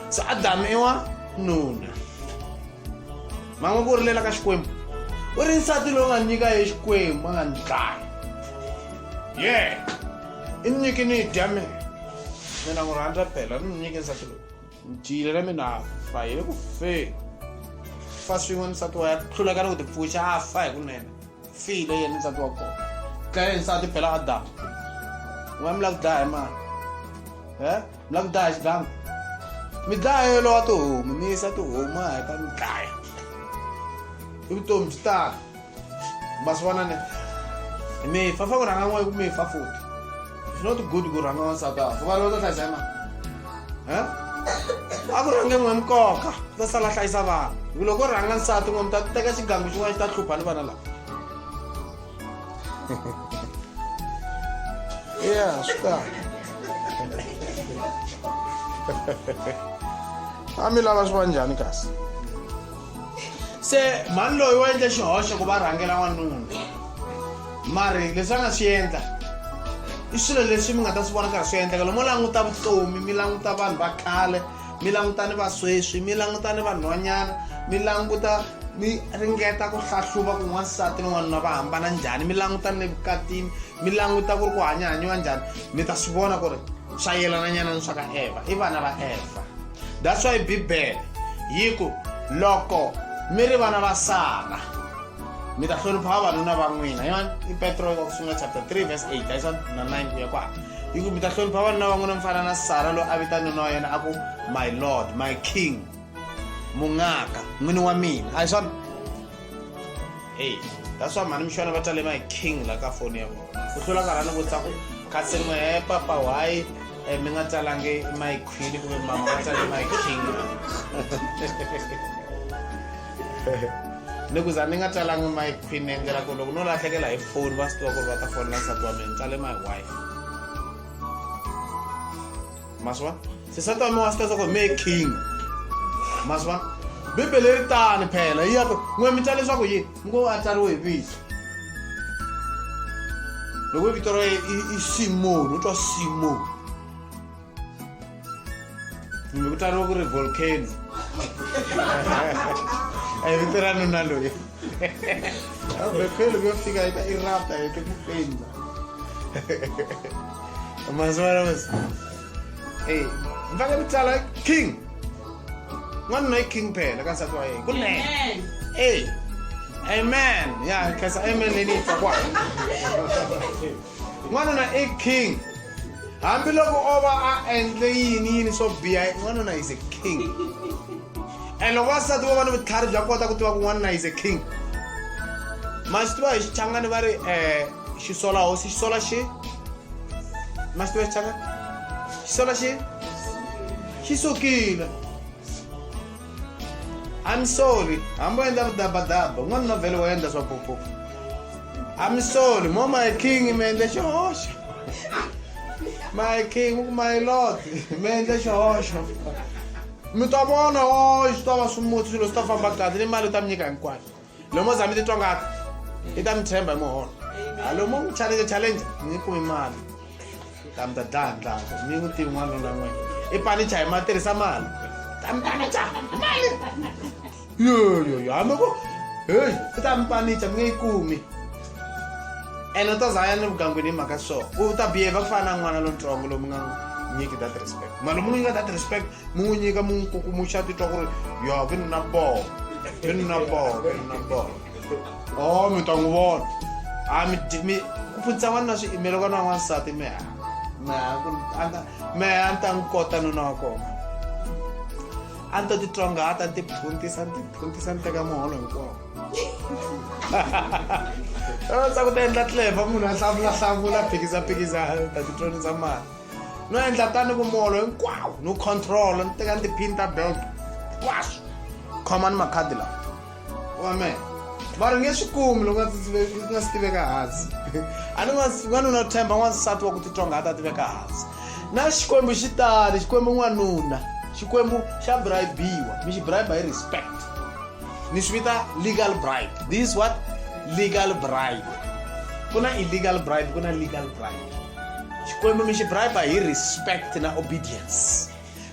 se Adamu i wa nuna mama ku rilela ka Xikwembu u ri nsati lowu nga nyika hi Xikwembu a nga ni dlaya i nyiki ni dya mina n'wi rhandza phela ni nyike nsati lowu ni dyile na mina fa hi le ku feni fa swin'we nsati wa ya hluleka ni ku ti pfuxa a fa hi kunene file yena nsati wa kona dlaye nsati phela Adamu n'wana mi lava ku dlaya mani mi lava ku dlaya xigangu mi dlaya lowa tihomu mi yisa tihomu a heta mi dlaya i vutomi byi tala ma swi vona ne mi fa ku rhanga n'wana ku mi fa futhi it's not good ku rhanga wansati afa va lava ta hlayisa mani a ku rhange n'we nkoka ta sala hlayisa vana hi loko rhanga nsati n'we mi ta teka xigangu xin'wana xi ta hlupha ni vana lava swi tala a mi lava swi va njhani kasi se mhani loyi wa endle xihoxo ku va rhangela n'wanuna mari leswi a nga swi endla i swilo leswi mi nga ta swi vona karhi swi endleka lomu languta vutomi mi languta vanhu va khale mi languta ni vasweswi mi languta ni vanhwanyana mi languta mi ringeta ku hlahluva ku n'wansati ni n'wanuna va hambana njhani mi languta ni vukatini mi languta ku ri ku hanyiwa njhani mi ta swi vona ku ri swa yelana nyana ni swa ka Eva i vana va Eva that's why bibele yi ku loko mi ri vana va Sara mi ta hlonipha vavanuna va n'wina yona i Petro ku sungula chapter 3 verse 8 ayisona na 9 ku ya kwala yi ku mi ta hlonipha vavanuna va n'wina mfana na Sara loyi a vita nuna wa yena a ku my lord my king mungaka n'wini wa mina ayisona that's why mani mi xona va tsale my king la ka foni ya vona ku hlula karhani vutisa ku kasi rin'we papa why mi nga tsalangi my queen kumbe mama va tsale my king ni ku za ni nga tsalangi my queen ni endlela ku loko no lahlekela hi foni va swi tiva ku ri va ta fonela nsati wa mina ni tsale my wife ma swi vona se nsati wa mina wa swi tiva ku me king ma swi vona bibele ri tani phela yi ya ku n'we mi tsale leswaku yini mi ngo a tsariwe hi vito loko vito ra i Simon u twa Simon mi ku tsariwa ku ri volcano ai vito ra nuna loyi volcano yo fika ita i rapta hi ku penza ma swi vona mi mfaka mi tsala king n'wanuna i king phela ka nsati wa yena kunene amen kasi amen leyi ni yi twa kwala n'wanuna i king hambiloko o va a endle yini swo biha n'wanuna is a king and loko wasati vo va ni vutlhari bya kota ku tiva ku n'wanuna is a king ma swi tiva hi Xichangani va ri xisola hosi xisola ma swi tiva Xichangani xisola xi sukile I'm sorry hambo endla vudabadaba n'wanuna vhele wa endla swa popofu I'm sorry mo my king mi endle xihoxo my king my lord mi endle xihoxo mi ta vona swi ta va swimuti swilo swi ta famba kahle ni mali u ta mi nyika hinkwayo lomu za mi titwa ngaka i ta mi tshemba hi muholo lomu mi challenge mi kumi mali ta mi ta dlandlaka mi n'wi tivi n'wanuna n'wina i panicha hi matirhisa mali ta mi panicha mali yo hambi ku i ta mi panicha mi nge yi kumi ene u ta za ya ni vugangwini hi mhaka so u ta behave ku fana na n'wana lontsongo lowu mi nga nyiki that respect mara lomu n'wi nyika that respect mi n'wi nyika mi n'wi kukumuxa titwa ku ri yo vi nuna boho mi ta n'wi vona ku pfunisa n'wanuna swi loko na n'wansati mehe a ni ta n'wi kota nuna wa kona a ni to titwa ngata ni tiphunthisa ni teka muholo hinkwawo sa ku ta endla tleva munhu a hlamula phikisa ta titronisa mali no endla tani ku muholo hinkwawo no control ni teka ni tiphini ta belt hinkwaswo khoma ni makhadi lawa wa mehe mara nge swi kumi loko nga si tiveka hansi a ni n'wanuna themba n'wansati wa ku titwa ngata a tiveka hansi na xikwembu xi tali xikwembu n'wanuna xikwembu xa bribiwa mi xi bribe hi respect ni swi vita legal bribe this is what legal bribe ku na illegal bribe ku na legal bribe Xikwembu mi xi bribe hi respect na obedience.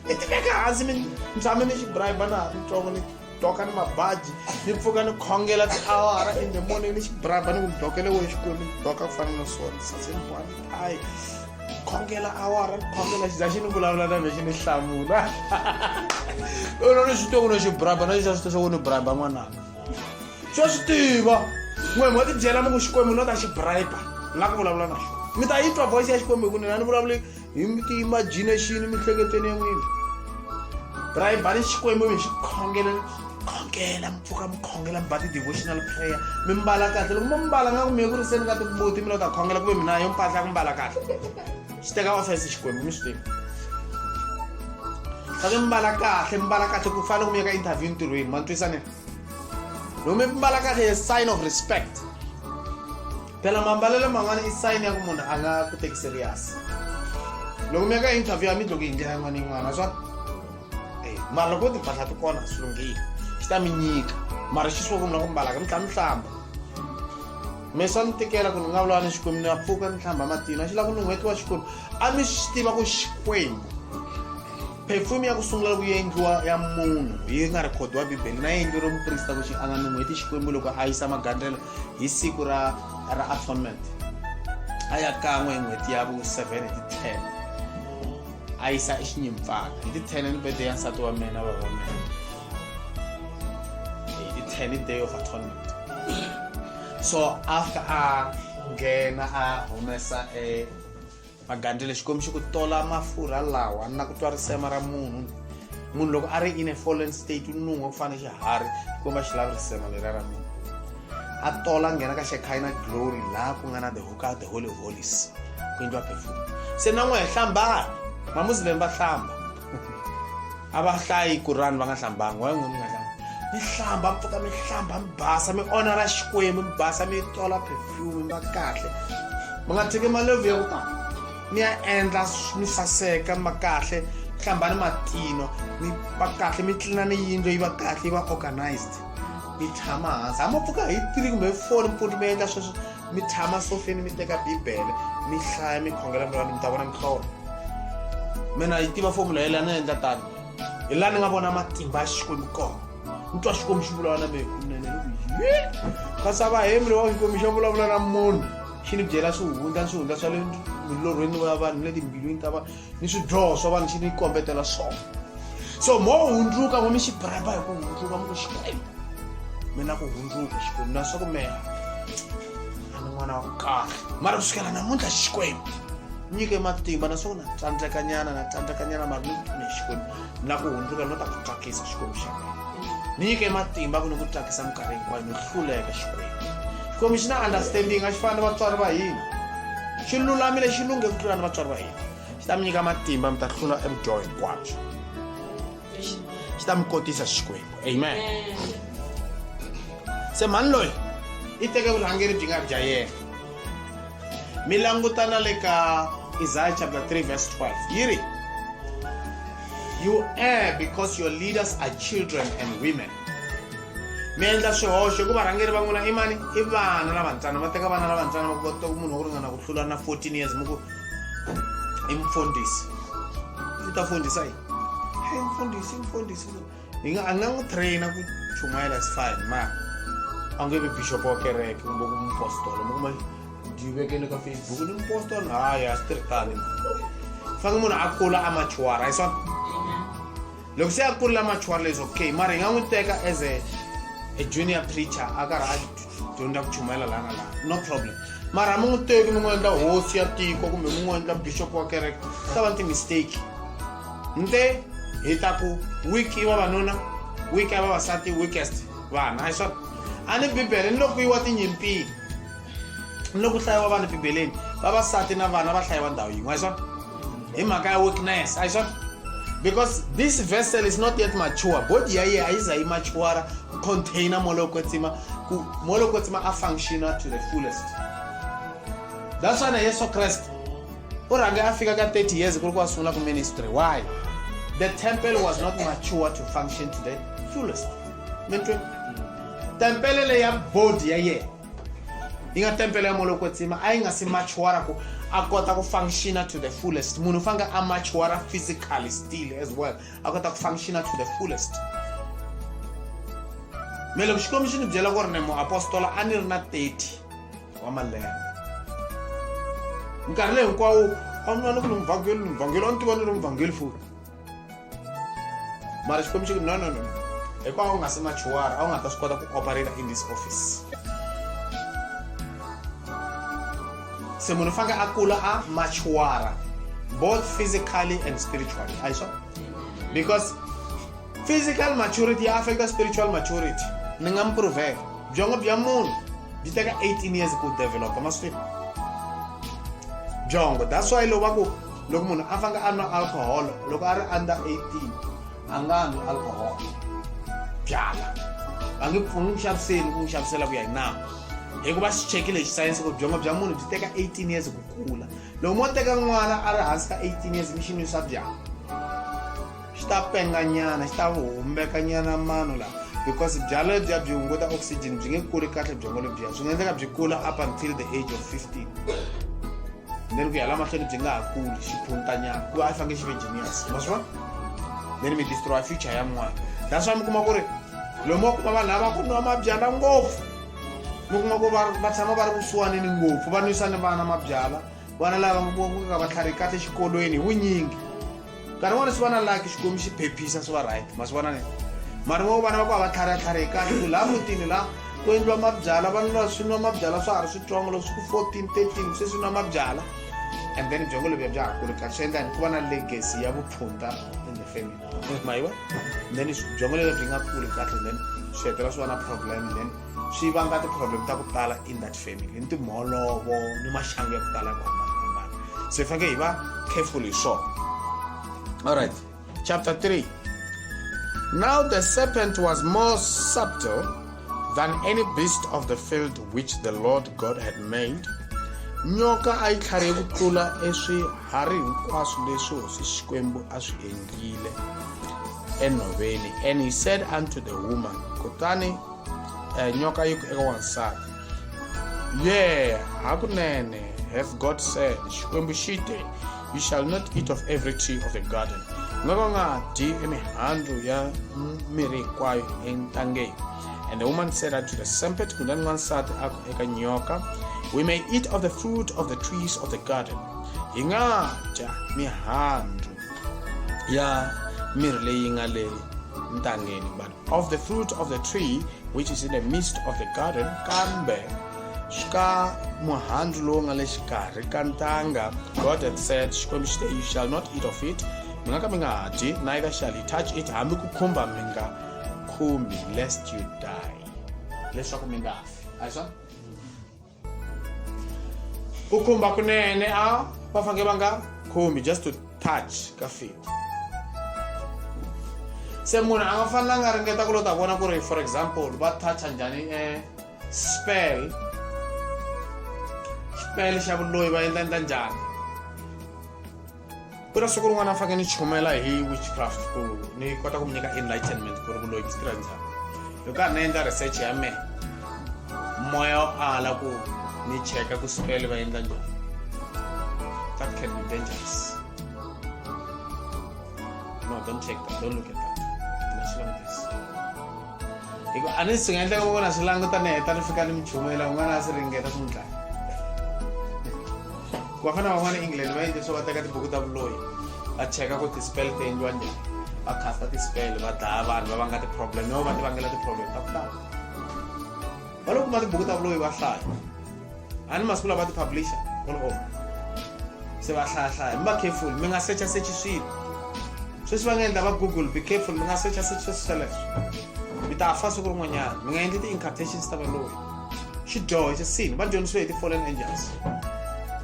Mi tiveka hansi mi tshame ni xi bribe na ha ri ntsongo ni doka ni mabaji ni pfuka ni khongela tiawara in the morning ni xi bribe ni ku dokele we Xikwembu ni doka ku fana na swona sase ni boha ni hayi khongela awara ni khongela xi za xi ni vulavula na me xi ni hlamula loko ni swi twa ku ni xi bribe na xi xa swi twa swa ku ni bribe n'wananga swa swi tiva n'we mo ti byela mi ku Xikwembu no ta xi bribe la ku vulavula na xona mi ta yi twa voice ya Xikwembu hi ku nina ni vulavule hi ti-imagination miehleketweni ya n'wina bribe ni Xikwembu mi xi khongela mpfuka mi khongela mi ba ti-devotional prayer mi mbala kahle loko mi mbala nga ku mi ku ri seni ka tibuti mi la ta khongela kuve mina yo mpahla ya ku mbala kahle xi teka offense Xikwembu mi swi tivi sake mi mbala kahle ku fana ku mi ya ka interview ntirhweni ma twisaneni loko mi mbala kahle a sign of respect phela mambalelo man'wana i sign ya ku munhu a nga ku teki serious loko mi ya ka interview a mi dloki hi ndlela yin'wana yin'wana swa mara loko timpahla ti kona swi lunghile xi ta mi nyika mara xi swo ku mi la ku mbalaka mi tlha mi hlamba me swa ni tikela ku ni nga vulavula ni Xikwembu ni ya pfuka ni hlamba matino a xi lava ku ni n'hweti wa Xikwembu a mi swi tiva ku Xikwembu perfume ya ku sungula ku endliwa ya munhu yi nga rhikhodiwa bibele na endliwe muprista ku a nga ni n'hweti Xikwembu loko a yisa magandlelo hi siku ra atonement a ya kan'we hi n'hweti ya vu 7 hi ti 10 a yisa exinyimpfana hi ti 10 ni birthday ya nsati wa mina bava wa mina hi ti 10 day of atonement so after a nghena a humesa magandlelo Xikwembu xi ku tola mafurha lawa na ku twa risema ra munhu loko a ri in a fallen state unun'we ku fana xiharhi Xikwembu a xi lavi risema leriya ra munhu a tola nghena ka Shekinah glory laha ku nga na the holy of holies ku endliwa perfume se na n'we hlambani mamuslim va hlamba a va hlayi Quran va nga hlambanga wa n'we mi nga hlamba mi hlamba mpfuka mi hlamba mi basa mi honora Xikwembu mi basa mi tola perfume va kahle mi nga teki malevu ya ku ta mi ya endla mi saseka ma kahle hlambani matino mi va kahle mi tlilina ni yindlu yi va kahle yi va organized mi tshama hansi hama pfuka hi 3 kumbe 4 mputi mi endla sweswo mi tshama sofeni mi teka bibele mi hlaya mi khongela mi ta vona mihlolo mina yi tiva formula yela ni endla tani hi laha ni nga vona matimba ya Xikwembu kona ni twa Xikwembu xi vulavula na me kunene kasi a va hembi wa Xikwembu xo vulavula na munhu xi ni byela swihundla swa le milorhweni wa vanhu ni le timbilwini ta vanhu ni swidyoho swa vanhu xi ni kombetela swona so mo hundzuka mo mi xi bribe hi ku hundzuka mi ku Xikwembu mina ku hundzuka Xikwembu na swa ku mehe a ni n'wana wa kahle mara kusukela namuntlha Xikwembu nyike matimba na swona tsandzeka nyana mara ni pfune Xikwembu na ku hundzuka no ta ku tsakisa Xikwembu xa mina ni nyike matimba ku ni ku tsakisa minkarhi hinkwayo no hluleka Xikwembu xi na understanding a xi fana na vatswari va hina xi lulamile xi lunghe ku tlula na vatswari va hina xi ta mi nyika matimba mi ta hlula evujoho hinkwabyo xi ta mi kotisa Xikwembu amen se mani loyi i teke vurhangeri byi nga bya yena mi langutana le ka Isaiah chapter 3 verse 12 yiri you err because your leaders are children and women mi endla swihoxo ku varhangeri va n'wina i mani i vana lavantsana va teka vana lavantsana va kota ku munhu wo ringana ku hlula na 14 years mi ku i mfundhisi u ta fundhisa yini mfundhisi a nga n'wi traina ku chumayela is fine ma a nge vi bishop wa kereke kumbe ku mupostolo mi kuma divekele ka Facebook ni mupostolo haya strictly fange munhu a kula a machuara hi swona loko se a kula machuara is okay mara hi nga n'wi teka as a junior preacher a karhi a dyondza ku chumayela lana no problem mara mi n'wi teki mi n'wi endla hosi ya tiko kumbe mi n'wi endla bishop wa kereke ta va ti mistake nte hi ta ku week i vavanuna week ya vavasati weakest vana hi swona a ni bibele ni loko yi wa tinyimpini ni loko hlayiwa vanhu bibeleni vavasati na vana va hlayiwa ndhawu yin'we hi swona hi mhaka ya weakness hi swona because this vessel is not yet mature body ya yehe a yi za yi mature container molokwetsima ku molokwetsima a functiona to the fullest that's why na Yesu Kreste u rhange a fika ka 30 years ku ri ku a sungula ku ministry why the temple was not mature to function to the fullest mentwe tempele le ya body ya yehe yi nga tempele ya molokwetsima a yi nga si mature ku a kota ku functiona to the fullest. Munhu fanga a mature physically still as well. A kota ku functiona to the fullest. Me loko Xikwembu xi ni byela ku ri ni muapostola a ni ri na 30 wa malembe. Nkarhi leyi hinkwawo a ni vona ku ni mvhangeli a ni tiva ni ri mvhangeli futhi. Mara Xikwembu xi no. Hikuva u nga se mature a wu nga ta swi kota ku operate in this office. Se munhu fanga a kula a mature both physically and spiritually. Aisha? Because physical maturity affects spiritual maturity. Ni nga mprove byongo bya munhu byi teka 18 years ku develop maswi byongo. That's why loko munhu a fanga a nwa alcohol loko a ri under 18 a nga nwi alcohol byala a nge pfuni ku xavisela ku ya hi nawu hikuva xi chekile hi science ku byongo bya munhu byi teka 18 years ku kula. Loko mo teka n'wana a ri hansi ka 18 years mi xi nwisa byala xi ta penganyana xi ta humbeka nyana manu la because byala lebyiya byi hunguta oxygen byi nge kuli kahle byongo lebyiya swi nga endleka byi kula up until the age of 15 then ku ya la mahlweni byi nga ha kuli xi phuntanyana ku a fange xi ve genius ma swi vona then mi destroy future ya n'wana. That's why mi kuma ku ri lomu kuma vanhu lava ku nwa mabyala ngopfu mi kuma ku va tshama va ri kusuwanini ngopfu va nwisa ni vana mabyala vana lava nga va tlhari kahle xikolweni hi vunyingi. Nkarhi wun'wana swi vana laki Xikwembu xi phephisa swi va right ma swi vona ni mara mo vana va ku va tlhari kahle ku laha mutini la ku endliwa mabyala vanhu swi nwa mabyala swa ha ri switsongo loko swi ku 14 13 se swi nwa mabyala and then byongo lebyi bya ha kuli kahle swi endla ku va na legacy ya vuphunta in the family ma yiva then byongo lebyi byi nga kuli kahle then swi hetela swi va na problem then swi vanga ti-problem ta ku tala in that family ni timholovo ni maxangu ya ku tala ku hambanahambana. So hi fanele hi va careful hi swona. Alright, chapter 3. Now the serpent was more subtle than any beast of the field which the Lord God had made. Nyoka a yi tlhari ku tlula eswiharhi hinkwaswo leswi hosi Xikwembu a swi endlile enhoveni. And he said unto the woman, kutani nyoka yi ku eka wansati, yeah, hakunene hath God said, Xikwembu xi te, you shall not eat of every tree of the garden. Nga dyi emihandzu ya miri hinkwayo entangeni. And the woman said unto the serpent, kutani wansati a ku eka nyoka, we may eat of the fruit of the trees of the garden. Hi nga dya mihandzu ya miri leyi nga le ntangeni, but of the fruit of the tree which is in the midst of the garden, kambe shka muhandzu lowu nga le xikarhi ka ntanga, God had said, Xikwembu xi te, you shall not eat of it. Mi nga ka mi nga dyi, neither shall you touch it, hambi ku khumba mi nga khumbi, lest you die. Leswaku mi nga fi. Ayiswa? Ku khumba kunene a va fanele va nga khumbi, just to touch ka feet. Se munhu a nga fanelanga ringeta ku lota vona ku ri for example va toucha njhani spell xa vuloyi va endla njhani. Ku na siku rin'wana a fanele ni chumela hi witchcraft ku ni kota ku mi nyika enlightenment ku ri vuloyi byi tirha njhani. Loko a ni endla research ya mehe moya wo ala ku ni cheka ku spell va endla njhani, that can be dangerous. No, don't check that, don't look at that. A ni swi nga endleka ku vona swi languta ni heta ni fika ni mi chumela un'wana a swi ringeta swi n'wi dlaya. Ku va fana van'wana England va endle swo va teka tibuku ta vuloyi va cheka ku ti-spell ti endliwa njhani, va casta ti-spell va dlaya vanhu va vanga ti-problem no va ti vangela ti-problem ta ku tala. Va lo kuma tibuku ta vuloyi va hlaya a ni masiku lawa va ti-publisha all over se va hlayahlaya. Mi va careful mi nga search swilo sweswi va nga endla va Google, be careful mi nga search sweleswo mi ta fa siku rin'wanyana. Mi nga endli ti-incantations ta valoyi, xidyoho xa sin va dyondzisiwe hi ti-fallen angels,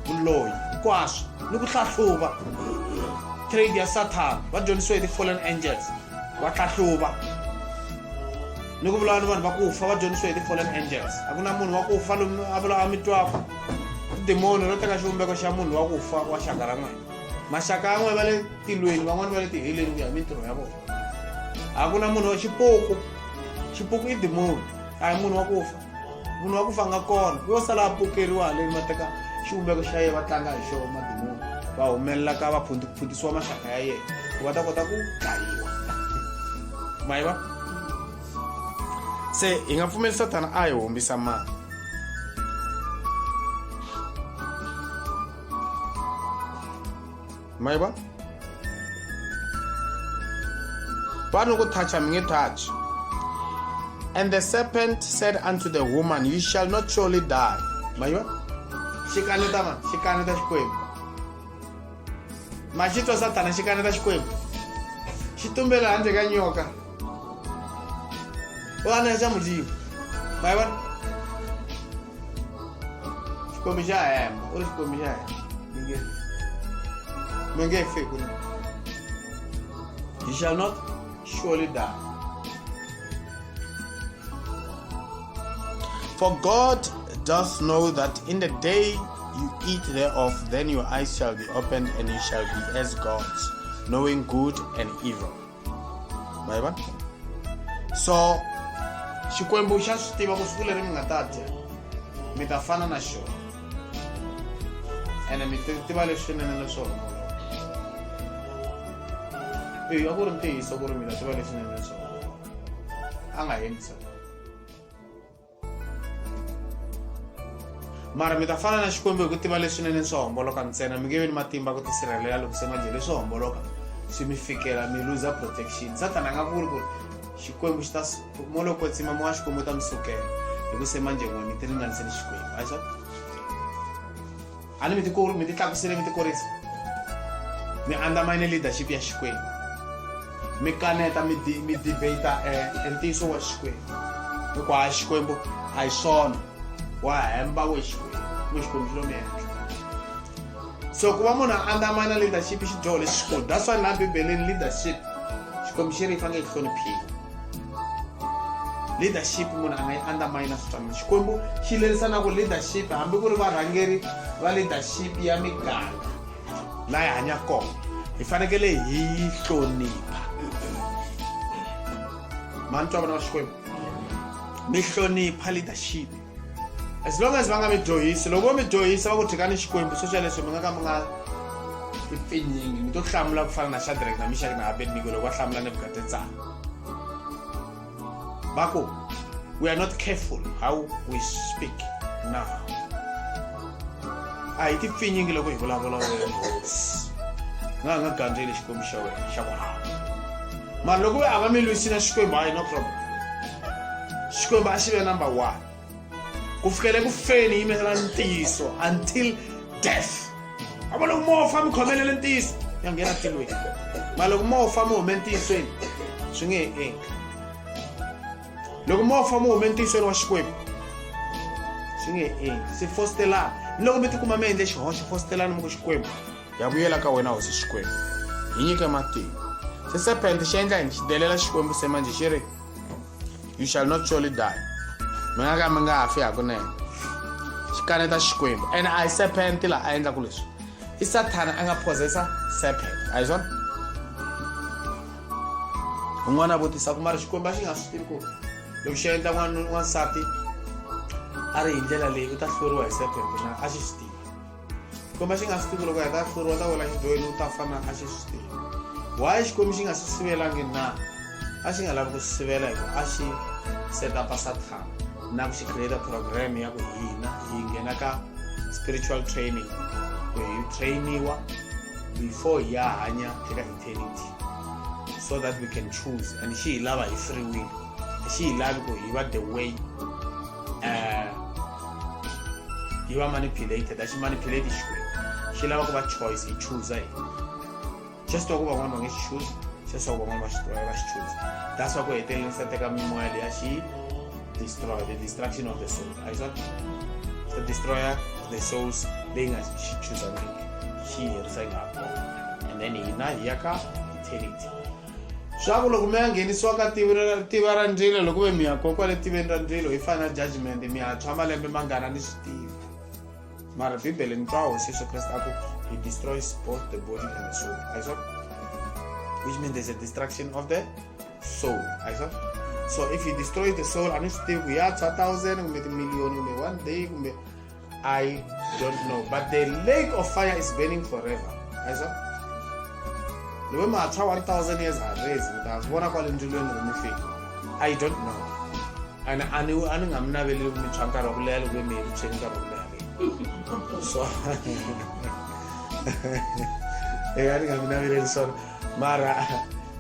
vuloyi hinkwaswo ni ku hlahluva trade ya Satan va dyondzisiwe hi ti-fallen angels, va hlahluva ni ku vulavula ni vanhu va ku fa va dyondzisiwe hi ti-fallen angels. A ku na munhu wa ku fa lomu a vulavula a mi twaka demoni ro teka xivumbeko xa munhu wa ku fa wa xaka ra n'wina. Maxaka ya n'wina va le tilweni, van'wana va le tiheleni ku ya mintirho ya vona. A ku na munhu wa xipuku i demoni, a hi munhu wa ku fa. Munhu wa ku fa nga kona yo sala a pukeriwa haleni va teka xivumbeko xa ye va tlanga hi xona madimoni va humelela ka va phutisiwa maxaka ya yena ku va ta kota ku dlayiwa ma yi va se hi nga pfumeli Satana a hi hombisa mali ma yi va vanhu ku toucha mi nge touch. And the serpent said unto the woman, you shall not surely die. Ma yi va xikaneta ma xikaneta xikwembu ma xi twa Satana xikaneta xikwembu xi tumbela handle ka nyoka vana xa mudimo ma yi vona xikwembu xa hemba u ri xikwembu xa hemba mi nge fi ku you shall not surely die. For God doth know that in the day you eat thereof, then your eyes shall be opened, and you shall be as gods, knowing good and evil. Right? So, xikwembu xa swi tiva ku siku leri mi nga ta dya mi ta fana na xona ene mi tiva leswinene leswona a ku ri ntiyiso ku ri mina tiva leswinene leswona a nga endlisa mara mi ta fana na xikwembu hi ku tiva leswinene swi homboloka ntsena mi nge vi ni matimba ku tisirhelela loko se majele swi homboloka swi mi fikela mi loser protection. Satana a nga vuli ku ri xikwembu xi ta mo loko tsima mo wa xikwembu ta mi sukela hi ku se manje n'we mi ti ringaniseni xikwembu a swa a ni mi ti tlakusile mi ti korisa mi undermine leadership ya xikwembu mi kaneta mi debate ntiyiso wa xikwembu hikuva xikwembu a hi swona wa hemba we xikwembu xi lo mi endla so ku va munhu a undermine leadership xi dyoho leswi xikulu that's why laha bibeleni leadership xikwembu xi ri yi fanele yi hloniphiwa leadership munhu a nga yi undermine switsanana xikwembu xi lerisa na ku leadership hambi ku ri varhangeri va leadership ya miganga laha hi hanyaka kona hi fanekele hi yi hlonipha mani twa vona va xikwembu mi hlonipha leadership as long as va nga mi dyohisi loko vo mi dyohisa va ku thyikani xikwembu swo xa leswi mi nga ka mi nga tipfinyingi mi to hlamula ku fana na Shadrach na Meshach na Abednego loko va hlamula Nebukadnezar va ku we are not careful how we speak now a hi tipfinyingi loko hi vulavula nga gandzeli xikwembu xa wena xa ku hava mara loko a va mi lwisina xikwembu hayi no problem xikwembu a xi ve number 1 ku fikele ku feni yimela ntiyiso until death ava loko mofa mi khomelele ntiyiso ya nghena tilweni mara loko mofa mi hume ntiyisweni swi nge endli loko mofa mi hume ntiyisweni wa xikwembu swi nge endli si fostelana loko mi tikuma mi endle xihoxo fostelana mi ku xikwembu ya vuyela ka wena hosi xikwembu hi nyike matimba se serpent xi endla yini xi delela xikwembu se manje xi ri you shall not surely die mi nga ka mi nga hafi hakunene xi kaneta xikwembu and a hi serpent laha a endlaku leswi i Satana a nga possessa serpent a hi swona un'wana a vutisa ku mari xikwembu a xi nga swi tivi ku loko xi endla n'wansati a ri hi ndlela leyi u ta hluriwa hi serpent na a xi swi tivi xikwembu a xi nga swi tivi loko a heta hluriwa ta wela xidyoheni u ta fana a xi swi tivi why xikwembu xi nga swi sivelangi na a xi nga lavi ku swi sivela hi ku a xi set up Satana na ku xi create program ya ku hina hi nghena ka spiritual training ku hi trainiwa before hi ya hanya eka eternity so that we can choose and xi hi lava hi free will xi hi lavi ku hi va the way hi va manipulated a xi manipulate xikwembu xi lava ku va choice hi choose hi just ku van'wana va nge xi choose just ku van'wana va xi choose that's why ku heteleleni sa teka mimoya leya xi destroy the destruction of the soul I thought the destroyer of the souls leyi nga xi choosangiki xi herisa yi nga ha kona and then hina hi ya ka eternity swa ku loko mi ya nghenisiwa ka tiva ra ndzilo loko ve mi ya koka kwale tiveni ra ndzilo hi fana judgment mi ya tshwa malembe mangana ni swi tiva mara bibele ni twa hosi Yesu Kreste a ku he destroys both the body and the soul I thought which means there's a destruction of the soul I thought so if he destroys the soul ani swi tivi ku ya 1000 kumbe timiliyoni kumbe 1 day kumbe I don't know. But the lake of fire is burning forever. I saw. The way my 1,000 years are raised, I don't know. And I knew I'm not really so I'm not really sorry. Mara,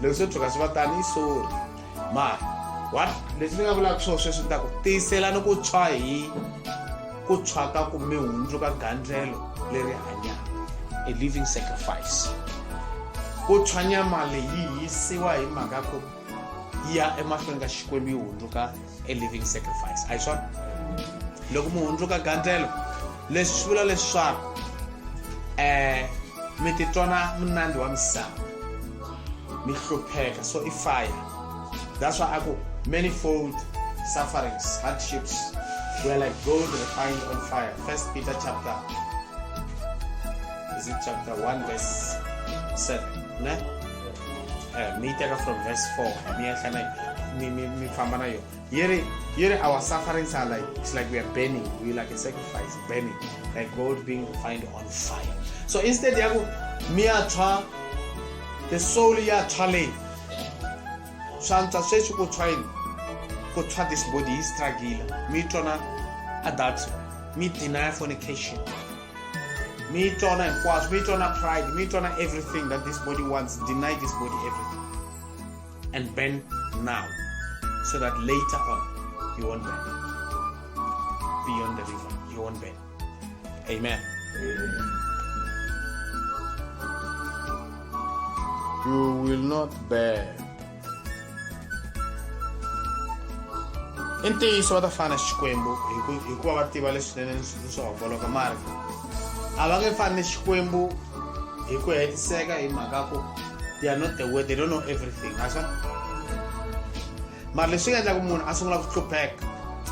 looks to Kasvatani so Ma. What? Let's think of like social taco. They sell a good chai. Good chaka could me unjuka gandrelo, Larry Anya. A living sacrifice. Good chanya male yi, siwa magako. Ya emafenga shikwemi unjuka, a living sacrifice. I saw Lokumu unjuka gandrelo. Let's shula let's sharp. Mititona mnandi wa msama. Mihlupeka, so if fire. That's why I go manifold sufferings, hardships. We're like gold refined on fire. 1 Peter chapter 1 verse 7. Ne? Me take from verse 4. Me famana yo. Here our sufferings are like, it's like we are burning. We like a sacrifice, burning. Like gold being refined on fire. So instead, the soul ya chale. Shanta says you could try this body struggle. Me tona adultery. Me deny fornication. Me tona impulse. Me tona pride. Me tona everything that this body wants. Deny this body everything. And burn now. So that later on you won't burn. Beyond the river, you won't burn. Amen. You will not burn. Inte iso ta fana xikwembu hikuva va tiva leswinene ni swilo swo homboloka mara a va nge fani xikwembu hi ku hetiseka hi mhaka ku they are not the word, they don't know everything. Aswa mara leswi nga endlaku munhu a sungula ku hlupheka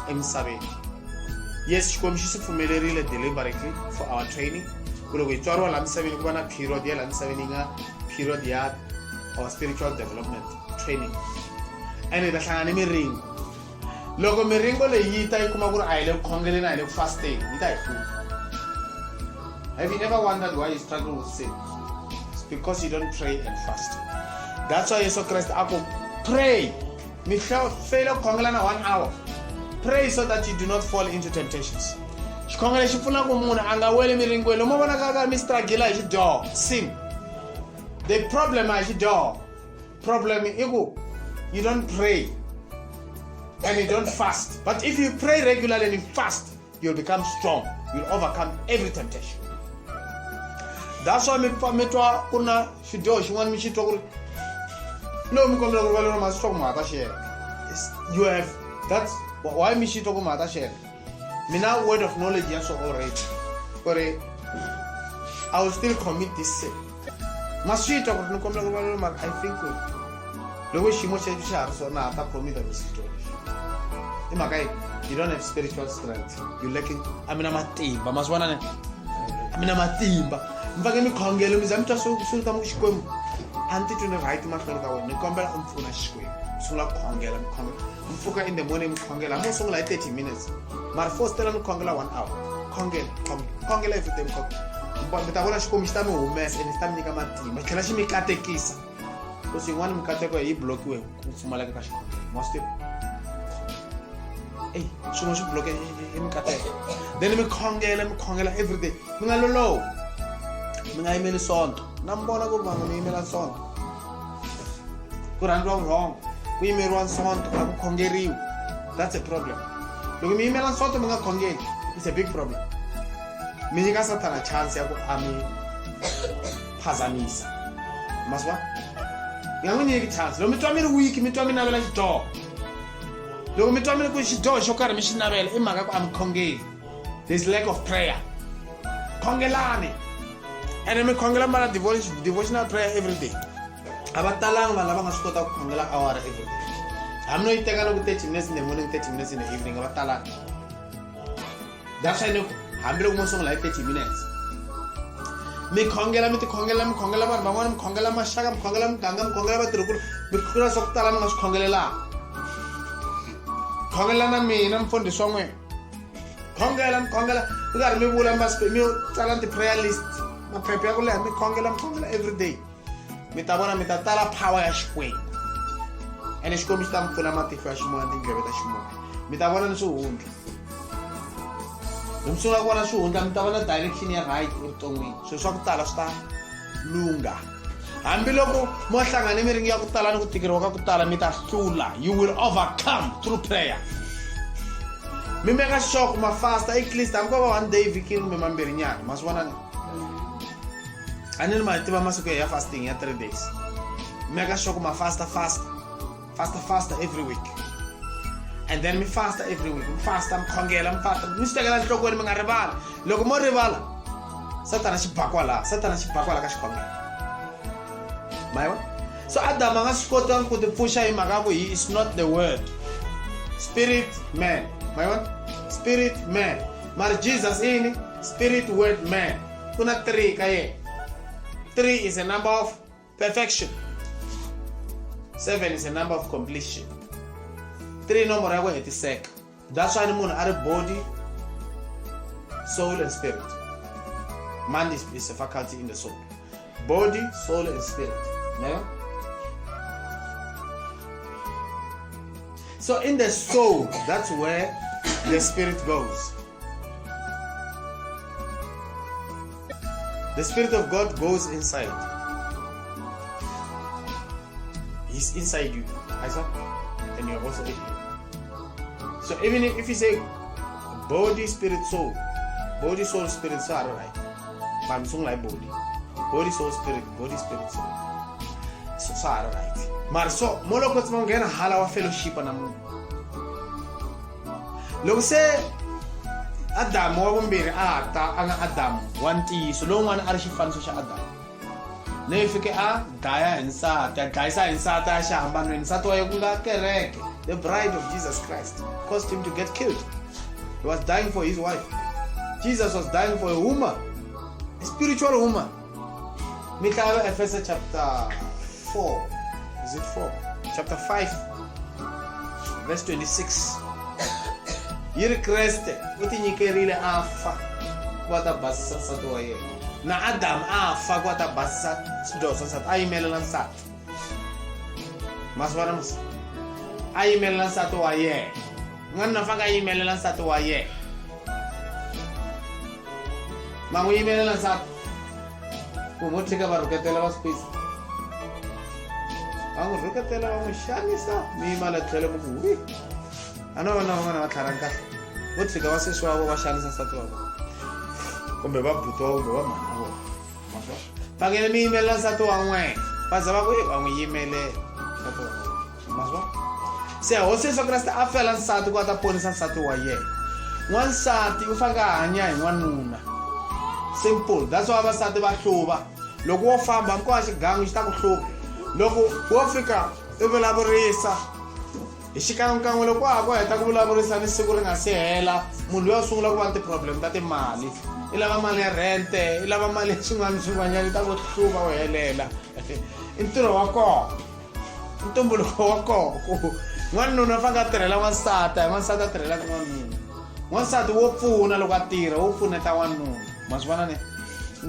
emisaveni. Yes, xikwembu xi swi pfumelerile deliberately for our training ku loko hi tswariwa laha misaveni ku va na period ya laha misaveni yi nga period ya our spiritual development training, and hi ta hlangana ni miringo. Loko miringo leyi yi ta yi kuma ku ri a hi le ku khongeleni, a hi le ku fasting, yi ta hi hlupha. Have you ever wondered why you struggle with sin? It's because you don't pray and fast. That's why Jesus Christ ako pray. Mi fail ku khongela na 1 hour. Pray so that you do not fall into temptations. Xikhongelo xi pfuna ku munhu a nga weli miringweni. Mo vona ka mi struggle hi xidyoho, sin. The problem is the problem is you don't pray and you don't fast. But if you pray regularly and you fast, you'll become strong. You'll overcome every temptation. That's why me twa kuna xidyoho xin'wana mi xi twa ku ri no mi kombela ku rivaleriwa ma swi twa ku ma ta share. You have that's why mi xi twa ku ma ta share. Mina word of knowledge ya so already. But I will still commit this sin. Maswita ku ni kombela ku rivaleriwa ma I think loko xiyimo xa xa so na ta commit this story. You don't have spiritual strength. You're lacking. Matimba. Maswana ne. Matimba. Mfake mikhongelo mizamtha suka mu xikwembu. Anti to the right mahlweni ka wena. Ni kombela umfuna xikwembu. Sungula khongela mikhongela. Mfuka in the morning mikhongela. Mo sungula 30 minutes. Mar first tell mikhongela 1 hour. Khongela everything khongela. Mita vona xikwembu xi ta mi humesa and xi ta mi nyika matimba. Xi tlhela xi mi katekisa. Because yin'wana mikateko yi blokiwe ku pfumaleka ka xikwembu. Must hey, so much block in Kate. Then me khongela every day. Minga lolo. Minga email sonto. Nambona go mama me email sonto. Ku wrong. Ku email one sonto aku khongeriwa. That's a problem. Loko me email sonto minga khongeli. It's a big problem. Me nyika satana chance ya ku ami phazamisa. Maswa? Minga nyika chance. Lo mitwa mi ri weak, mitwa mi navela xidyoho. Loko mi twa mi ku xidyoho xo karhi mi xi navela i mhaka ku a mi khongeli. There's lack of prayer. Khongelani. And mi khongela mara devotional prayer every day. A va talanga vanhu lava nga swi kota ku khongela awara every day. Hambi no yi teka loko 30 minutes in the morning, 30 minutes in the evening, a va talanga. That's why hambi loko mo sungula hi 30 minutes. Mi khongela vanhu van'wana mi khongela maxaka, mi khongela muganga, mi khongela vatirhikulu, mi khongela swa ku tala mi nga swi khongelelanga. Khongela na mina mfundisi wa n'wina. Khongela mi karhi mi vula mi tsala ti-prayer list maphepha ya ku leha mi khongela every day mi ta vona mi ta tala power ya Xikwembu ene Xikwembu xi ta mi pfuna matihlo ya ximoya tindleve ta ximoya mi ta vona ni swihundla mi sungula ku vona swihundla mi ta vona direction ya right evuton'wini swilo swa ku tala swi ta lunga hambiloko mo hlangane mi ringi ya ku tala ni ku tikeriwa ka ku tala mi ta hlula you will overcome through prayer mi meka sure ma fasta at least hambi ko va 1 day vhikini kumbe mambirhi nyana ma swi vona ni a ni ma tiva masiku ya fasting ya 3 days meka sure ma fasta every week and then mi fasta every week mi fasta mi khongela mi fasta mi swi tekela nhlokweni mi nga rivali loko mo rivala satana xi bakwa ka xikhongelo mayiwa so Adam a nga swi kotanga ku ti pfuxa hi mhaka ku he is not the word spirit man mayiwa spirit man mara Jesus ini spirit word man ku na 3 ka yena 3 is a number of perfection 7 is a number of completion 3 nomboro ya ku hetiseka that's why munhu a ri body soul and spirit mind is a faculty in the soul body soul and spirit yeah? So in the soul that's where the spirit goes. The Spirit of God goes inside. He's inside you, Isaac, and you're also in him. So even if you say body, spirit, soul, spirit, so are right. But I'm saying like body, soul, spirit, soul. So are right. Mar so molo ko tsmo ngena hala wa fellowship na munhu. Loko se Adam wa vumbirhi a nga Adam wa ntiyiso lowun'wana a ri xifaniso xa Adam leyi fike a dlaya hi nsati a dlayisa hi nsati ya xihambanweni nsati wa ye ku nga kereke the bride of Jesus Christ caused him to get killed. He was dying for his wife. Jesus was dying for a woman, a spiritual woman. Mikhail Ephesians chapter 4, is it 4? Chapter 5 verse 26. Yiri Kriste uti nyikerile afa kwata basisa nsati wa yena na Adam afa kwata basisa xidyoho xa nsati a yimelela nsati masivana musi a yimelela nsati wa yena n'wanuna fanga a yimelela nsati wa yena ma n'wi yimelela nsati ku mo tshika va rhuketela va space va n'wi rhuketela va n'wi xanisa mi yima la tlhelo mi ku wi a no vona van'wana va tlharanga kahle vo tshika va sesi wa vo va xanisa nsati wa vona kumbe va buti wa kumbe va mhana wa vona phangele mi yimelela nsati wa n'wena va za va ku va n'wi yimelela nsati wa n'wena maswa se hosi Yesu Kreste a fela nsati ku a ta ponisa nsati wa yena n'wansati u fanele a hanya hi n'wanuna simple that's why vavasati va hluva loko wo famba mikowa xigangu xi ta ku hluva loko wo fika u vulavurisa hi xikan'wekan'we loko a ha ku heta ku vulavurisa ni siku ri nga si hela munhu loyi a sungula ku va ni ti-problem ta timali i lava mali ya rente i lava mali ya swin'wanyana ta ku hluva wo helela i ntirho wa kona i ntumbuluko wa kona ku n'wanuna fanele a tirhela n'wansati a tirhelaka n'wanuna n'wansati wo pfuna loko a tirha wo pfuneta n'wanuna ma swi vona ne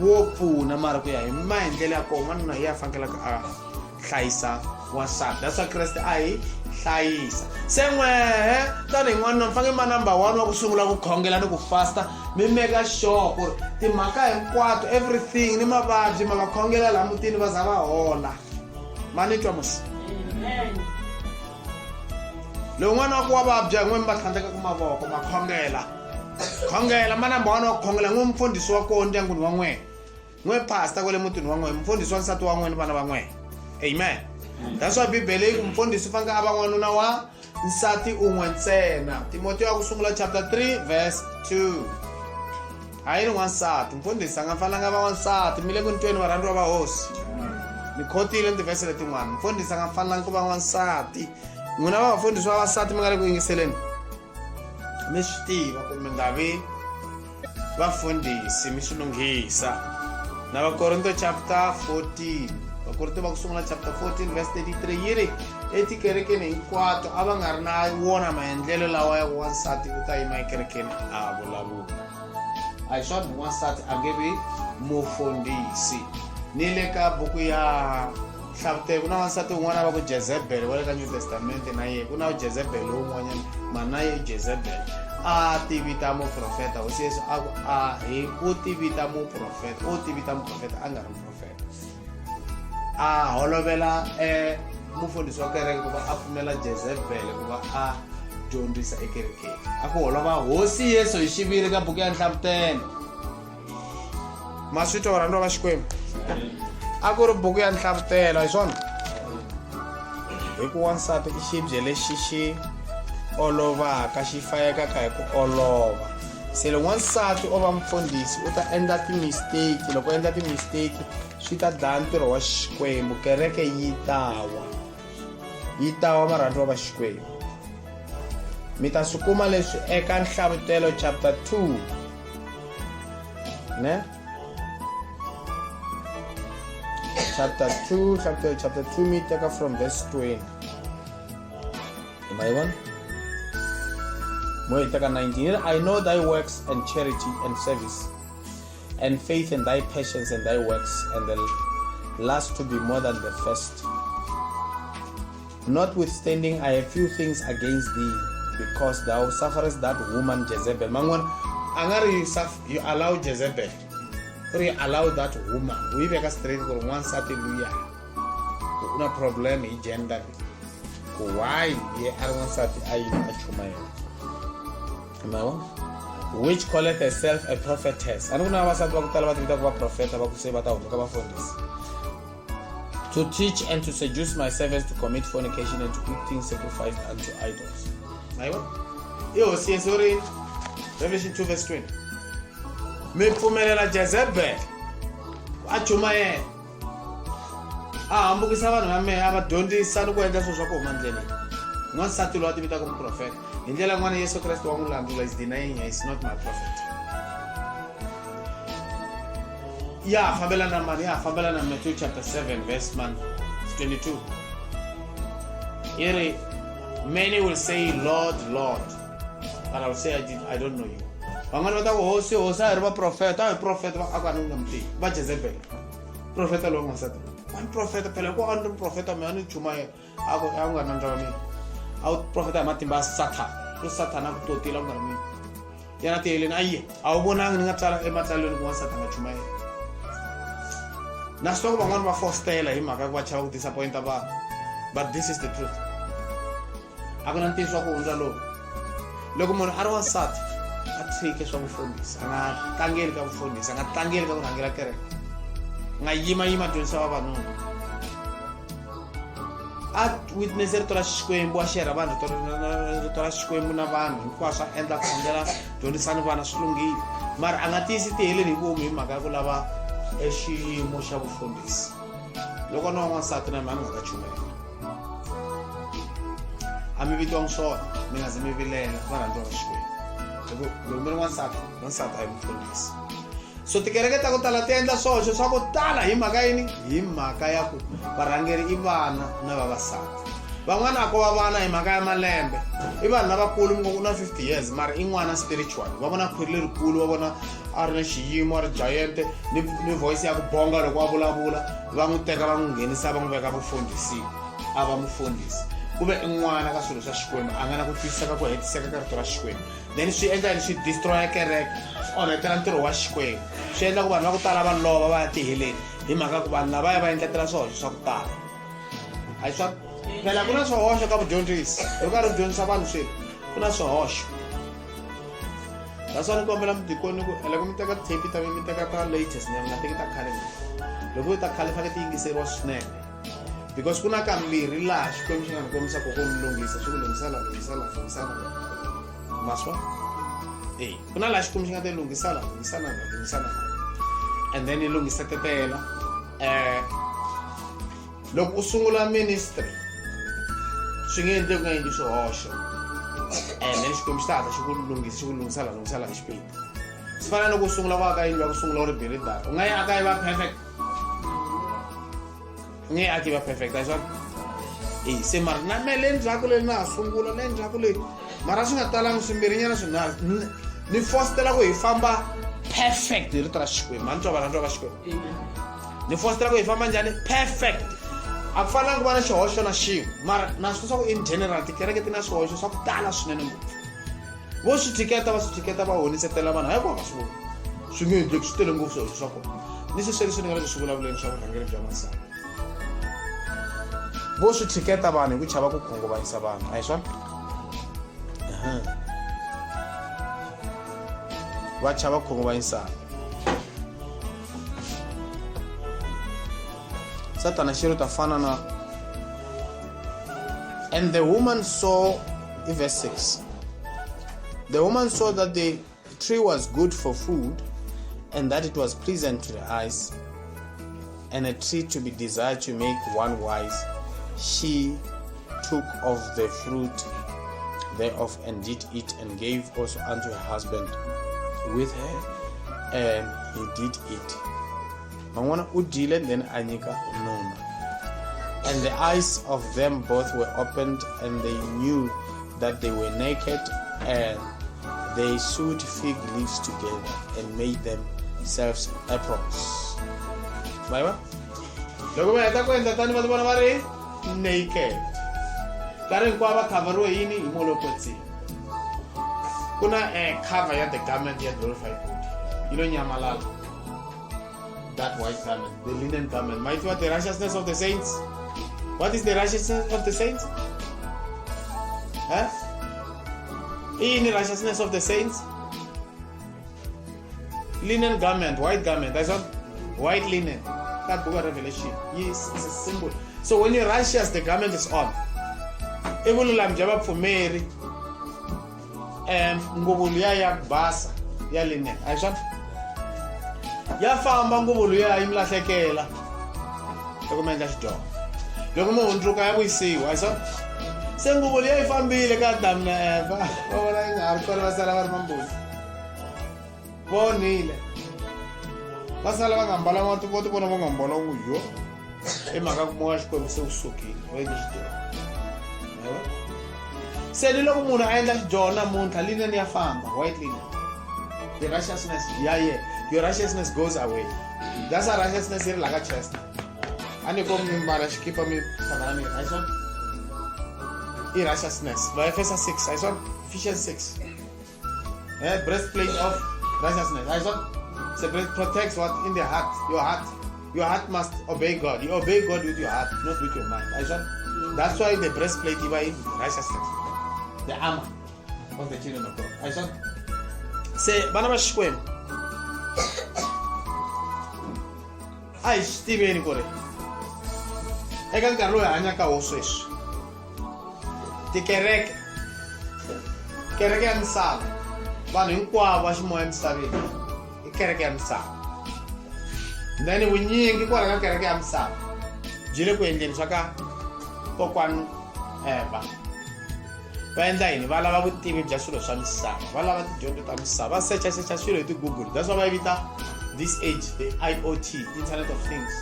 wo pfuna mara ku ya hi maendlelo ya kona n'wanuna hi ya fanekelaka a hlayisa wasati that's why Kreste a hi hlayisa se n'wehe tanihi n'wanuna mi fanele ma number 1 wa ku sungula ku khongela ni ku fasta mi meka sure ku ri timhaka hinkwato everything ni mavabyi ma va khongela laha mutini va za va hola ma ni twa musi lowu n'wana wa ku wa vabya hi n'we mi va tlhandleka ku mavoko ma khongela ma number 1 wa ku khongela n'we mfundhisi wa kona ndyangwini wa n'wena n'we pastor kwale mutini wa n'wena mfundhisi wa nsati wa n'wena ni vana va n'wena amen that's why bibele yi ku mfundhisi u fanele a va n'wanuna wa nsati un'we ntsena Timoteyo wa ku sungula chapter 3 verse 2 hayi ni n'wansati mfundhisi a nga fanelanga va n'wansati mi le ku ntweni varhandziwa va hosi ni khotile ni tivhese letin'wana mfundhisi a nga fanelanga ku va n'wansati n'wina va vafundhisi va vasati mi nga le ku yingiseleni mi swi tiva ku mi nga vi vafundhisi mi swi lunghisa na vakorinto chapter 14 vakorinto va ku sungula chapter 14 verse 33 yi ri etikerekeni hinkwato a va nga ri na wona maendlelo lawa ya wansati u ta yima ekerekeni a vulavula a hi swona n'wansati a nge vi mufundhisi. Ni le ka buku ya Hlavutelo ku na wansati un'wana va ku Jezebel wa le ka New Testament na ye ku na Jezebel lowun'wanyana mana ye Jezebel a tivita muprofeta hosi Yesu a hi u tivita muprofeta a nga ri muprofeta a holovela mufundhisi wa kereke ku va a pfumela Jezebel ku va a dyondzisa ekerekeni. A ku holova hosi Yesu hi xiviri ka buku ya Nhlavutelo. Ma swi twa varhandziwa va Xikwembu? A ku ri buku ya Nhlavutelo hi swona. Hi ku wansati i xibye lexi xi olovaka xi fayekaka hi ku olova. Se loko wansati o va mfundhisi u ta endla ti-mistake. Loko endla ti-mistake swi ta dlaya ntirho wa Xikwembu. Kereke yi ta wa varhandziwa va Xikwembu. Mi ta swi kuma leswi eka Nhlavutelo chapter 2 ne chapter 2 mi teka from verse 20. Am I one? Mo hi teka 19. I know thy works and charity and service and faith and thy patience and thy works and the last to be more than the first. Notwithstanding, I have few things against thee, because thou sufferest that woman Jezebel. Mangwan, angari you allow Jezebel. Or you allow that woman. We make a straight for one certain luya. Una problem is gender. Why ye are one certain which calleth herself a prophetess. And una was at what prophet about say about this. To teach and to seduce my servants to commit fornication and to eat things sacrificed unto idols. Yo, see, sorry. Revelation 2 verse 20. Me pfumelela Jezebel achuma yena hambukisa vanhu va mehe a va dyondzisa ni ku endla swilo swa ku huma ndleleni. N'wansati loyi a tivita ku muprofeta hi ndlela yin'wana Yesu Kreste wa n'wi landzula is denying he is not my prophet. Ya fambelana mani ya fambelana Matthew chapter 7 verse 22. Here many will say Lord, Lord, but I will say I don't know you. Van'wana va ta ku hosi a hi ri va profeta va aka ni nga mutivi va Jezebel profeta loyi n'wansati wa profeta phela ku a ni profeta me a ni chuma yena a ku nga na ndhawu mina a wu profeta hi matimba ya Sathana ku totila ku nga ri mina yena tiyeleni ayiye a wu vonangi ni nga tsala ematsalweni ku n'wansati a nga chuma yena. Na swi twa ku van'wana va fostela hi mhaka ku va chava ku disappointa vanhu, but this is the truth. A ku na ntiyiso wa ku hundza lowu. Loko munhu a ri wansati a tshike swa vufundhisi a nga tlangeli ka vufundhisi a nga tlangeli ka ku rhangela kereke a nga yima dyondzisa vavanuna a witness rito ra Xikwembu a xerha vanhu rito ra Xikwembu na vanhu hinkwaswo a endla khongela dyondzisani vana swi lunghile mara a nga tiyisi tiheleni hi vomu hi mhaka ya ku lava xiyimo xa vufundhisi. Loko no n'wansati na mani nga ta chumela a mi vitiwangi swona mi nga zi mi vilela varhandziwa va Xikwembu. Loko mi ri wansati a hi mufundhisi. So tikereke ta ku tala ti endla swoxo swa ku tala hi mhaka yini hi mhaka ya ku varhangeri i vana na vavasati. Van'wana a ko va vana hi mhaka ya malembe i vanhu lavakulu mi na 50 years mara i n'wana spiritual va vona khwiri lerikulu va vona a ri na xiyimo a ri giant ni voice ya ku bonga loko a vulavula va n'wi teka va n'wi nghenisa va n'wi veka vufundhisi a va mufundhisi ku ve i n'wana ka swilo swa Xikwembu a nga na ku twisisa ku hetiseka ka rito ra Xikwembu then swi endla yini swi destroya kereke swi onhetela ntirho wa Xikwembu swi endla ku vanhu va ku tala va lova va ya tiheleni hi mhaka ku vanhu lavaya va endletela swihoxo swa ku tala a hi swa phela ku na swihoxo ka vudyondzisi hi karhi u dyondzisa vanhu swilo ku na swihoxo. That's why ni kombela mudikoni ku loko mi teka tape ta mi teka ta latest ni nga teki ta khale loko ta khale fanele ti yingiseriwa swinene because ku na kambirhi laha Xikwembu xi nga ni kombisa ku lunghisa swi ku lunghisa maswa ku na laha Xikwembu xi nga ta lunghisa and then yi lunghisa tetela loko u sungula ministry swi nge endli ku nga endli swihoxo and then Xikwembu xi ta hatla xi ku lunghisa la xipiti. Swi fana loko u sungula ku aka yindlu ya ku sungula u ri biridara u nga yi aka yi va perfect u nge yi aki va perfect a hi swa se mara na me le ndzhaku leyi na ha sungula le ndzhaku leyi mara swi nga talangi swimbirhinyana swinharhu ni fostela ku hi famba perfect rito ra Xikwembu manitwa vanhu va Xikwembu ni fostera ku hi famba njhani perfect a ku fanelanga ku va na xihoxo na xin'we mara na swi swa ku in general tikereke ti na swihoxo swa ku tala swinene ngopfu vo swi thiketa va honisetela vanhu hinkwavo va swi vona swi nge endleki swi tele ngopfu swihoxo swa kona ni sweswi leswi ni nga le ku swi vulavuleni swa vurhangeri bya masava vo swi thiketa vanhu hi ku chava ku khunguvanyisa vanhu a hi swona va chava khunguvanyisana Satana xiro ta fana na and the woman saw in verse 6 the woman saw that the tree was good for food and that it was pleasant to the eyes and a tree to be desired to make one wise. She took of the fruit thereof and did eat and gave also unto her husband with her and he did eat. Mangwana udile then anyika nona. And the eyes of them both were opened and they knew that they were naked and they sewed fig leaves together and made themselves aprons. Baiwa? Loko va heta ku endla tani va vona va ri naked. Kari hinkwavo va khavariwe yini hi molopotsi. Ku na cover ya the garment ya glorified body. You know nyamalala. That white garment, the linen garment. Might what the righteousness of the saints? What is the righteousness of the saints? Huh? In the righteousness of the saints? Linen garment, white garment. That's what? White linen. That book of Revelation. Yes, it's a symbol. So when you're righteous, the garment is on. Vululami jaba for Mary. Ngubulu ya basa ya linen. That's what? Ya famba nguvulu ya imlahlekela loko ma endla xidyoho loko mo hundzuka ya vuyisiwa hi swona se nguvulu ya yi fambile ka Adamu na Eva va vona yi nga ha ri kona va sala va ri mambuli vonile va sala va nga mbalanga vo ti vona va nga mbala yo i mhaka ku moya Xikwembu se wu sukile va endle xidyoho se ni loko munhu a endla xidyoho namuntlha linen ya famba white linen the righteousness your righteousness goes away. That's a righteousness here like a chest. And you come in Barashkipa me I saw righteousness. By Ephesians 6, I saw Ephesians 6. Breastplate of righteousness. I saw so it protects what in the heart. Your heart must obey God. You obey God with your heart, not with your mind. I saw that's why the breastplate is righteousness. The armor of the children of God. I saw say Banaba Xikwembu. Ai Steven kore eka nkarhi loyi hanya ka wo sweswi tikereke ya misava vanhu hinkwavo va ximoya emisaveni i kereke ya misava then vunyingi kwala ka kereke ya misava byi le ku endleni swa ka kokwani Eva va endla yini va lava vutivi bya swilo swa misava va lava tidyondzo ta misava va secha swilo hi ti-Google that's why va vita this age the IoT Internet of Things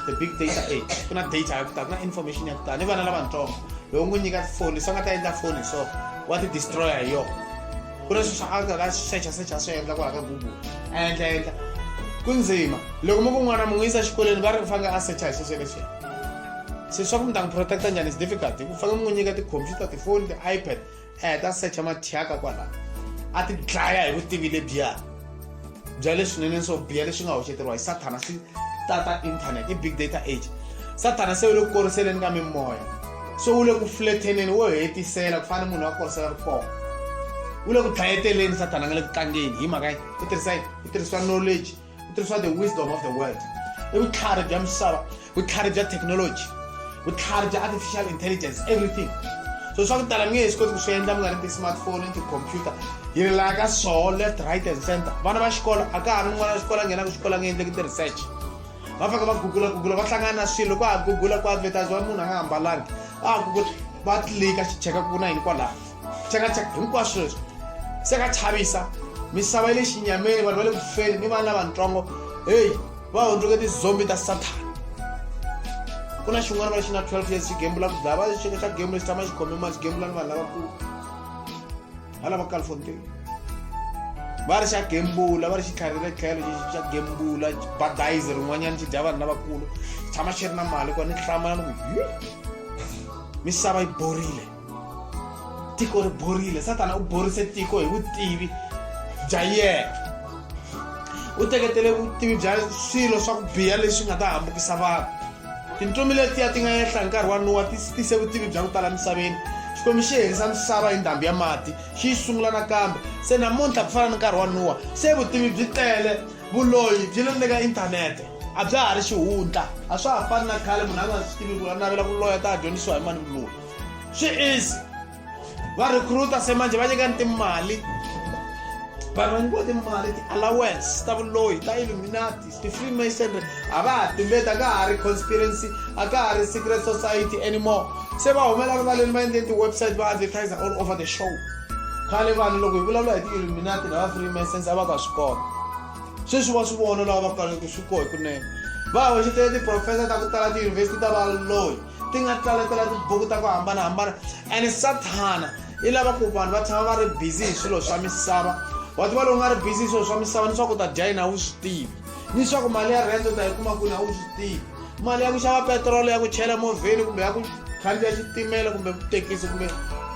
the big data age ku na data ya ku tala ku na information ya ku tala ni vana lavatsongo loko n'wi nyika tifoni swi nga ta endla foni so wa ti destroyer hi yona ku na swilo swa a nga secha swi endla kwala ka Google endla ku ndzima loko mo ku n'wana mi n'wi yisa xikolweni va ri ku fanele a secha hi sweswo leswiya se swa ku mi ta n'wi protecta njhani is difficult ku fanele mi n'wi nyika tikhompyuta tifoni ti-iPad ta secha mathyaka kwala a ti dlaya hi vutivi lebyiya bya leswinene swo biha leswi nga hoxeteriwa hi Satana swi tata internet i big data age Satana se u le ku koriseleni ka mimoya so u le ku flatteneni wo hetisela ku fana munhu wa korisela rikona u le ku dlayeteleni Satana nga le ku tlangeni hi mhaka ku tirhisiwa knowledge ku tirhisiwa the wisdom of the world i vutlhari bya misava vutlhari bya technology vutlhari bya artificial intelligence everything so swa ku tala mi nge swi koti ku swi endla mi nga ri ti-smartphone ni ti-computer hi ri laha ka so left right and center vana va xikolo a ka ha ri n'wana wa xikolo a nghenaka xikolo a nge endleki ti-research va fika va gugula va hlangana na swilo ku ha gugula ku advertise wa munhu a nga hambalangi a gugula va tlika xicheka ku na yini kwalaho cheka hinkwaswo leswi se ka chavisa misava ya le xinyameni vanhu va le ku feni ni vana lavatsongo heyi va hundzuke tizombi ta Satana ku na xin'wana va lexi na 12 years xi gembula ku dlaya va xika xa game lexi tshama xi khome ma xi gembula ni vanhu lavakulu hala va California va ri xa gembula va ri xi tlharele tlhelo xa gembula badayizi rin'wanyana xi dya vanhu lavakulu tshama xi ri na mali kona ni hlamala ni ku misava yi borile tiko ri borile satana u borise tiko hi vutivi bya yena u teketele vutivi bya swilo swa ku biha leswi nga ta hambukisa vanhu tintsumi letiya ti nga ehla hi nkarhi wa Nowa ti tise vutivi bya ku tala misaveni xikwembu xi herisa misava hi ndhambi ya mati xi yi sungula nakambe se namuntlha ku fana ni nkarhi wa Nowa se vutivi byi tele vuloyi byi le ka inthanete a bya ha ri xihundla a swa ha fani na khale munhu a nga swi tivi ku a navela ku loya ta dyondzisiwa hi mani vuloyi swi easy va recruiter se manje va nyikani timali vanhu va nyikiwa timali ti-allowance ta vuloyi ta Illuminati ti-Freemasonry a va ha tumbeti a ka ha ri conspiracy a ka ha ri secret society anymore se va humela rivaleni va endleni ti-website va advertiser all over the show khale vanhu loko hi vulavula hi ti-Illuminati na va Freemasons a va ka swi kona sweswi va swi vona lava va kaleke swi kohi kunene va hoxetele tiprofesa ta ku tala tiyunivhesiti ta valoyi ti nga tsaletela tibuku ta ku hambanahambana and Satana i lava ku vanhu va tshama va ri busy hi swilo swa misava wa tiva loko nga ri busy hi swilo swa misava ni swa ku ta dya yini a wu swi tivi ni swa ku mali ya rent u ta yi kuma kwini a wu swi tivi mali ya ku xava petrolo ya ku chela movheni kumbe ya ku khandziya xitimela kumbe vutekisi kumbe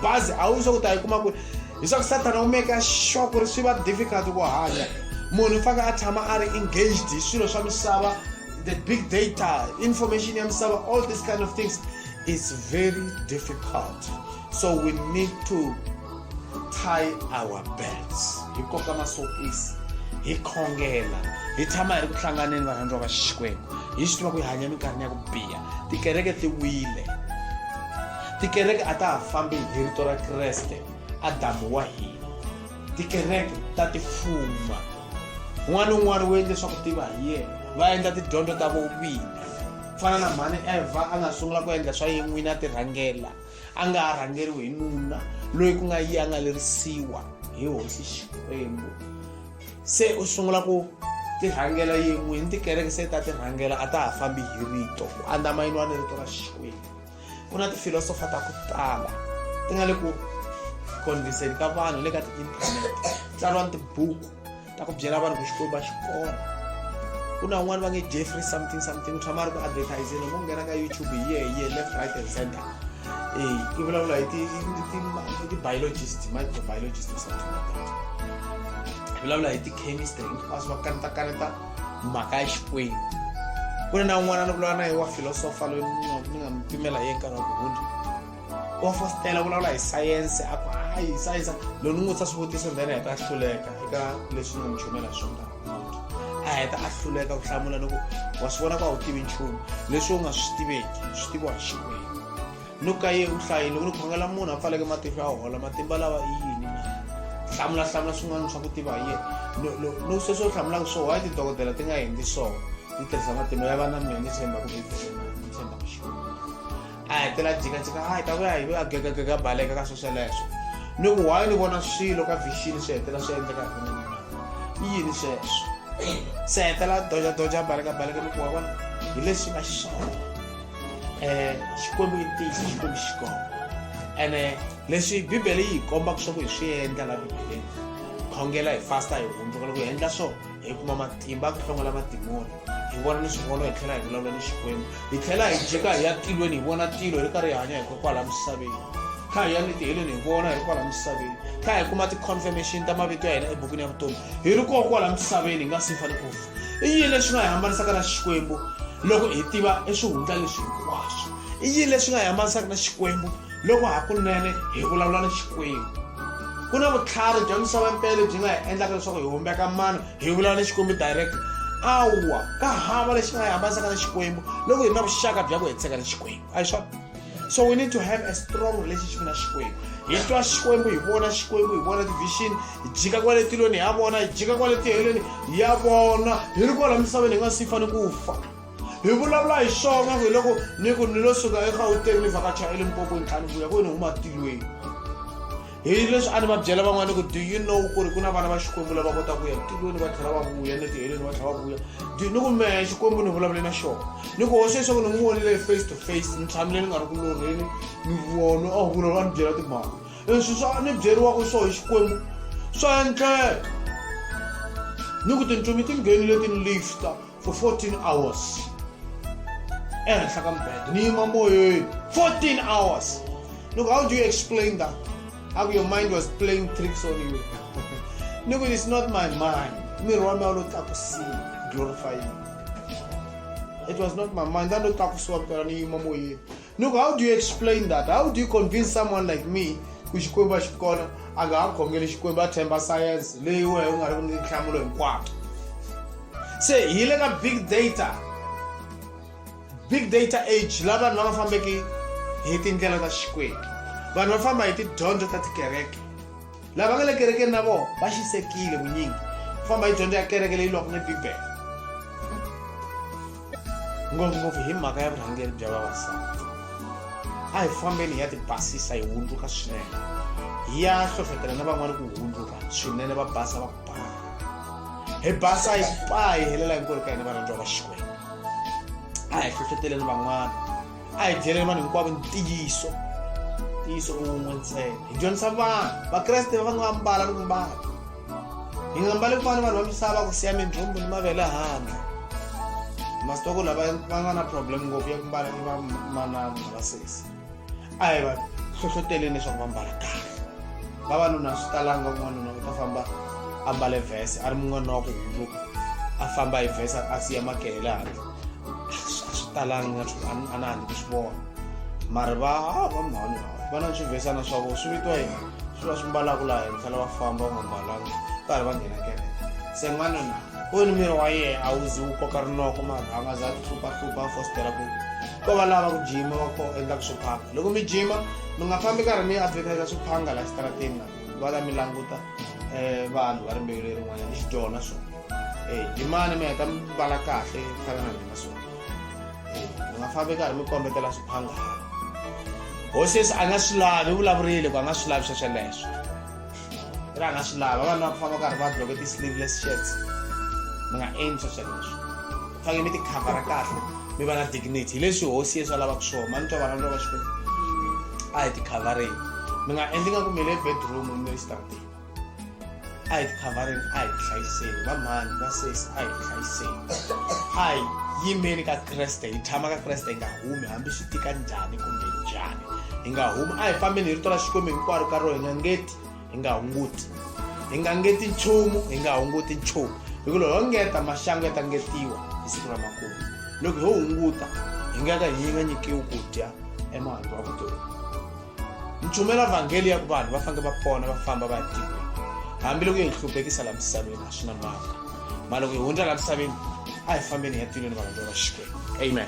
bazi a wu swa ku ta yi kuma kwini hi swa ku Satana u meka sure ku ri swi va difficult ku hanya munhu u fanele a tshama a ri engaged hi swilo swa misava the big data information ya misava all these kind of things is very difficult so we need to tie our belts hi koka masokisi hi khongela hi tshama hi ri ku hlanganeni varhandziwa va Xikwembu hi swi tiva ku hi hanya minkarhini ya ku biha tikereke ti wile tikereke a ta ha fambi hi rito ra Kreste Adamu wa hina tikereke ta tifuma un'wana un'wana wu endle swa ku tiva hi yena va endla tidyondzo ta vovini fana na mhani Eva a nga sungula ku endla swa yin'wini a ti rhangela a nga ha rhangeriwi hi nuna loyi ku nga yi a nga lerisiwa hi hosi Xikwembu se u sungula ku ti rhangela yin'wini tikereke se ta ti rhangela a ta ha fambi hi rito ku andamayiniwa ni rito ra Xikwembu ku na tifilosofa ta ku tala ti nga le ku convinceni ka vanhu le ka ti-internet tsariwa ni tibuku ta ku byela vanhu ku Xikwembu a xi kona ku na un'wana va nge Jeffrey something u tshama a ri ku advertiseni mo nghena ka YouTube hi ye left right and center i vulavula hi ti-biologist microbiologist or something like that i vulavula hi ti-chemistry hinkwaswo va kaneta mhaka ya Xikwembu ku na un'wana ni vulavula na hi wa philosopher loyi ni nga mi pimela hi nkarhi wa ku hundza wa fostela vulavula hi science a ku hayi science loko ni n'wi vutisa swivutiso then a heta a hluleka eka leswi ni nga mi chumela swona a heta a hluleka ku hlamula loko wa swi vona ku a wu tivi nchumu leswi u nga swi tiveki swi tiviwa hi Xikwembu no ka ye u hlayile loko ni khongela munhu a pfaleke matihlo a hola matimba lawa i yini na hlamula swin'wana swa ku tiva hi yena no sweswo u hlamulaka swo why tidokodela ti nga endli swona ti tirhisa matimba ya vana mina ni tshemba ku ni tshemba ku Xikwembu a hetela jikajika hayi ta vuya hi a gegagega baleka ka swesweleswo ni ku why ni vona swilo ka vision swi hetela swi endleka hi mina i yini sweswo se hetela doja baleka ni ku wa vona hi leswi nga xiswona Xikwembu i ntiyiso Xikwembu xi kona ene leswi Bibele yi hi kombaka swa ku hi swi endla la Bibeleni khongela hi fasta hi hundzuka loko hi endla swo hi kuma matimba ya ku hlongola madimoni hi vona ni swivono hi tlhela hi vulavula ni Xikwembu hi tlhela hi jika hi ya tilweni hi vona tilo hi ri karhi hi hanya hi kwala misaveni kha hi ya ni tiheleni hi vona hi ri kwala misaveni kha hi kuma ti-confirmation ta mavito ya hina ebukwini ya vutomi hi ri koho kwala misaveni hi nga si fane ku fa i yini leswi nga hi hambanisaka na Xikwembu loko hi tiva eswihundla leswi hinkwaswo i yini leswi nga hi hambanisaka na Xikwembu loko hakunene hi vulavula na Xikwembu ku na vutlhari bya misava mpele byi nga hi endlaka leswaku hi humbeka mani hi vulavula na Xikwembu direct awa ka hava lexi nga hi hambanisaka na Xikwembu loko hi na vuxaka bya ku hetiseka na Xikwembu a hi swona so we need to have a strong relationship na Xikwembu hi twa Xikwembu hi vona Xikwembu hi vona ti-vision hi jika kwale tilweni hi ya vona hi jika kwale tiheleni hi ya vona hi ri kwala misaveni hi nga si fane ku fa hi vulavula hi swona ku loko ni ku ni lo suka eGauteng ni vhakacha eLimpopo ntlhanu vuya ku ni huma tilweni hi leswi a ni va byela van'wana ku do you know ku ri ku na vana va Xikwembu lava kota ku ya tilweni va tlhela va vuya ni tiheleni va tlhela va vuya ni ku mehe Xikwembu ni vulavule na xona ni ku hoxe leswaku ni n'wi vonile face to face ni tshamile ni nga ri ku lorheni ni vona a vulavula ni byela timhaka leswi swa ni byeriwaka swo hi Xikwembu swa endleka ni ku tintsumi ti nghenile lifta for 14 hours ehenhla ka mbhede ni yima moyeni 14 hours. Look, how do you explain that? How your mind was playing tricks on you? Look, it's not my mind. Glorify you. It was not my mind. Look, how do you explain that? How do you convince someone like me science? Say, he like a big data age. Lava no fameki hitin tela ta xikwembu. Vanhu va famba hi tidyondzo ta tikereke. Lava nga le kereke na vo va xisekile vunyingi. Famba hi dyondzo ya kereke leyi lwaka ni Bibele. Ngopfungopfu hi mhaka ya vurhangeri bya vavasati. A hi fambeni hi ya tibasisa hi hundzuka swinene. Hi ya hlohlotela na van'wana ku hundzuka swinene va basa va paa. Hi basa hi paa hi helela hinkwenu ka hina varhandziwa va Xikwembu. A hi hlohloteleni van'wana. A hi byeleni vanhu hinkwavo ntiyiso un'we ntsena. Hi dyondzisa vanhu vakreste va nga mbala ni ku mbala. Hi nga mbali ku fana vanhu va misava ku siya mindlumbu ni mavele handle. Masitoko lava va nga na problem ngopfu ya ku mbala ni va manana na vasesi. A hi va hlohloteleni leswaku va mbala kahle. Vavanuna swi talanga n'wanuna u ta famba a mbale vhese a ri mun'wana wa ku hundzuka a famba hi vhese a siya makele handle. Talanga a na handle ku swi vona mara va mhani va na swivhesana swa vona swi vitiwa yini swi va swi mbalaka laha henhla lava famba va nga mbalanga karhi va nghena kereke. Se n'wanuna u ni miri wa yena a wu zi wu koka rinoko mara a nga za hlupha fositela ku ko va lava ku jima va ko endlaka swiphanga. Loko mi jima mi nga fambi karhi mi advertise swiphanga laha xitarateni va ta mi languta vanhu va rimbewu lerin'wanyana xi dyona swona. Jimani mi heta mi mbala kahle fana na mina swona. Nga fambi karhi mi kombetela swiphanga. Hosesi a nga swi lavi vulavurile ku a nga swi lavi swesweleswo. A nga swi lavi vanhu va famba karhi va bloke ti-sleeveless shirts. Mi nga endli swesweleswo. Fanele mi ti khavara kahle mi va na dignity. Hi leswi hosi Yesu a lavaka swona. Ma ni twa varhandziwa va Xikwembu. A hi ti khavareni. Mi nga endli nga ku mi le bedroom mi ri xitarateni. A hi ti khavareni, a hi ti hlayiseni. Va mhani va sesi a hi ti hlayiseni. A hi yimeni ka Kreste hi tshama ka Kreste hi nga humi hambi swi tika njhani kumbe njhani. Hi nga humi a hi fambeni hi rito ra Xikwembu hinkwaro ka rona hi nga ngeti hi nga hunguti. Hi nga ngeti nchumu hi nga hunguti nchumu. Hi ku loko ho ngeta maxangu ya ta ngetiwa hi siku ra makumu. Loko ho hunguta hi nga ka hi nga nyikiwi ku dya emahandle wa vutomi. Nchumela vhangeli ya ku vanhu va fanele va pona va famba va tiva. Hambiloko hi hluphekisa laha misaveni a swi na mhaka. Mara loko hi hundza laha misaveni a hi fambeni hi ya tilweni varhandziwa va Xikwembu. Amen.